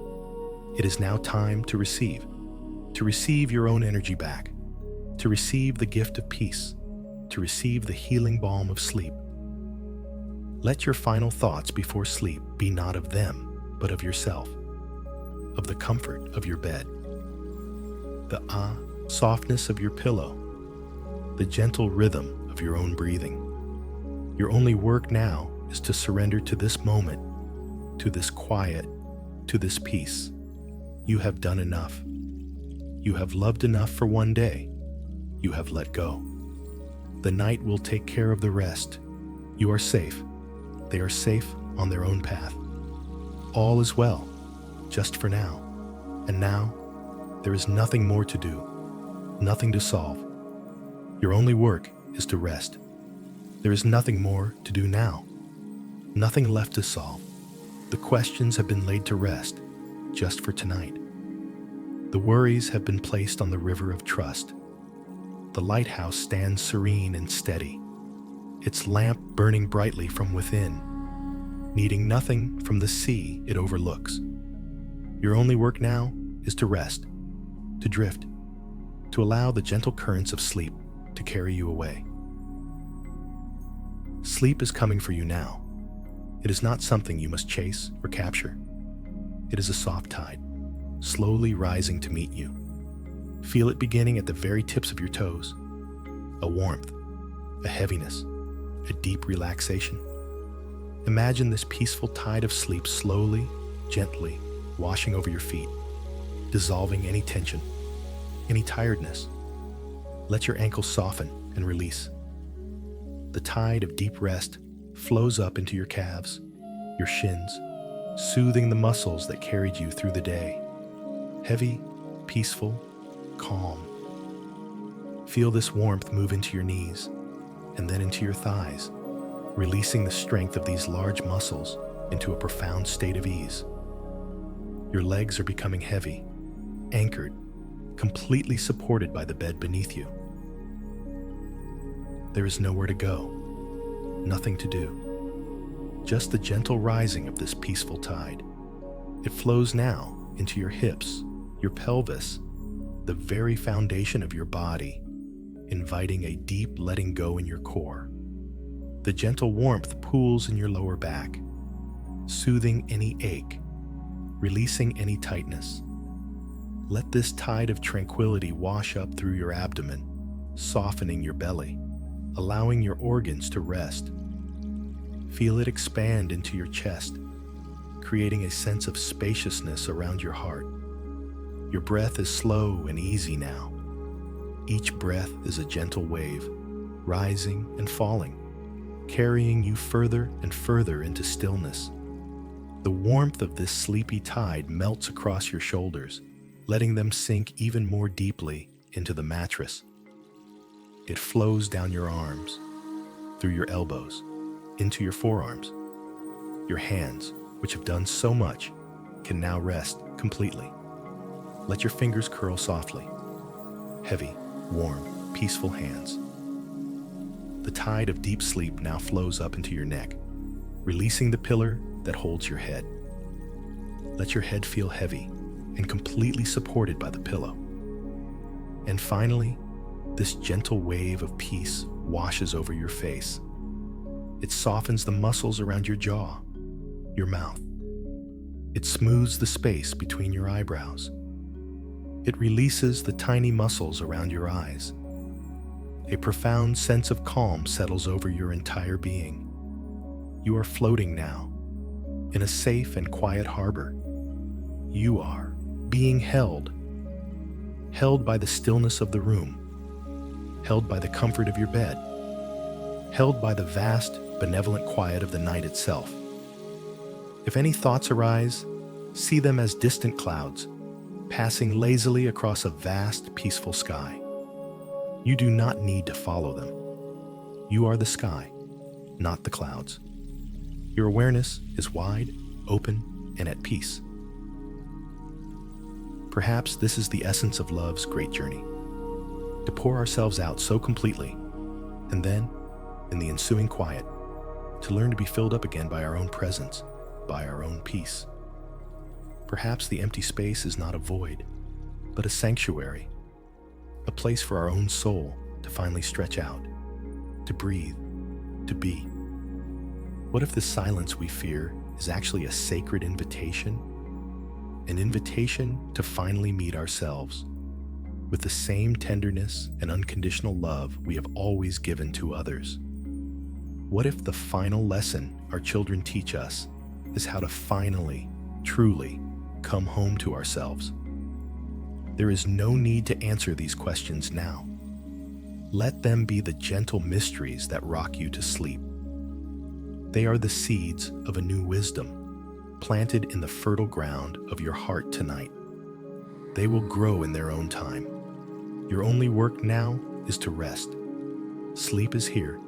It is now time to receive your own energy back, to receive the gift of peace, to receive the healing balm of sleep. Let your final thoughts before sleep be not of them, but of yourself, of the comfort of your bed, the softness of your pillow, the gentle rhythm of your own breathing. Your only work now is to surrender to this moment, to this quiet, to this peace. You have done enough. You have loved enough for one day. You have let go. The night will take care of the rest. You are safe. They are safe on their own path. All is well, just for now. And now, there is nothing more to do, nothing to solve. Your only work is to rest. There is nothing more to do now, nothing left to solve. The questions have been laid to rest, just for tonight. The worries have been placed on the river of trust. The lighthouse stands serene and steady, its lamp burning brightly from within, needing nothing from the sea it overlooks. Your only work now is to rest, to drift, to allow the gentle currents of sleep to carry you away. Sleep is coming for you now. It is not something you must chase or capture. It is a soft tide, slowly rising to meet you. Feel it beginning at the very tips of your toes. A warmth, a heaviness, a deep relaxation. Imagine this peaceful tide of sleep slowly, gently washing over your feet, dissolving any tension, any tiredness. Let your ankles soften and release. The tide of deep rest flows up into your calves, your shins, soothing the muscles that carried you through the day. Heavy, peaceful, calm. Feel this warmth move into your knees and then into your thighs, releasing the strength of these large muscles into a profound state of ease. Your legs are becoming heavy, anchored, completely supported by the bed beneath you. There is nowhere to go, nothing to do. Just the gentle rising of this peaceful tide. It flows now into your hips, your pelvis, the very foundation of your body, inviting a deep letting go in your core. The gentle warmth pools in your lower back, soothing any ache, releasing any tightness. Let this tide of tranquility wash up through your abdomen, softening your belly, allowing your organs to rest. Feel it expand into your chest, creating a sense of spaciousness around your heart. Your breath is slow and easy now. Each breath is a gentle wave, rising and falling, carrying you further and further into stillness. The warmth of this sleepy tide melts across your shoulders, letting them sink even more deeply into the mattress. It flows down your arms, through your elbows, into your forearms. Your hands, which have done so much, can now rest completely. Let your fingers curl softly. Heavy, warm, peaceful hands. The tide of deep sleep now flows up into your neck, releasing the pillar that holds your head. Let your head feel heavy and completely supported by the pillow. And finally, this gentle wave of peace washes over your face. It softens the muscles around your jaw, your mouth. It smooths the space between your eyebrows. It releases the tiny muscles around your eyes. A profound sense of calm settles over your entire being. You are floating now, in a safe and quiet harbor. You are being held by the stillness of the room, held by the comfort of your bed, held by the vast, benevolent quiet of the night itself. If any thoughts arise, see them as distant clouds, passing lazily across a vast, peaceful sky. You do not need to follow them. You are the sky, not the clouds. Your awareness is wide, open, and at peace. Perhaps this is the essence of love's great journey, to pour ourselves out so completely, and then, in the ensuing quiet, to learn to be filled up again by our own presence, by our own peace. Perhaps the empty space is not a void, but a sanctuary, a place for our own soul to finally stretch out, to breathe, to be. What if the silence we fear is actually a sacred invitation? An invitation to finally meet ourselves with the same tenderness and unconditional love we have always given to others. What if the final lesson our children teach us is how to finally, truly come home to ourselves? There is no need to answer these questions now. Let them be the gentle mysteries that rock you to sleep. They are the seeds of a new wisdom, planted in the fertile ground of your heart tonight. They will grow in their own time. Your only work now is to rest. Sleep is here.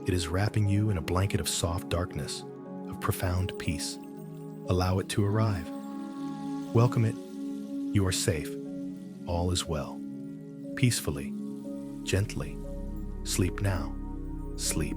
It is wrapping you in a blanket of soft darkness, of profound peace. Allow it to arrive. Welcome it. You are safe. All is well. Peacefully, gently. Sleep now. Sleep.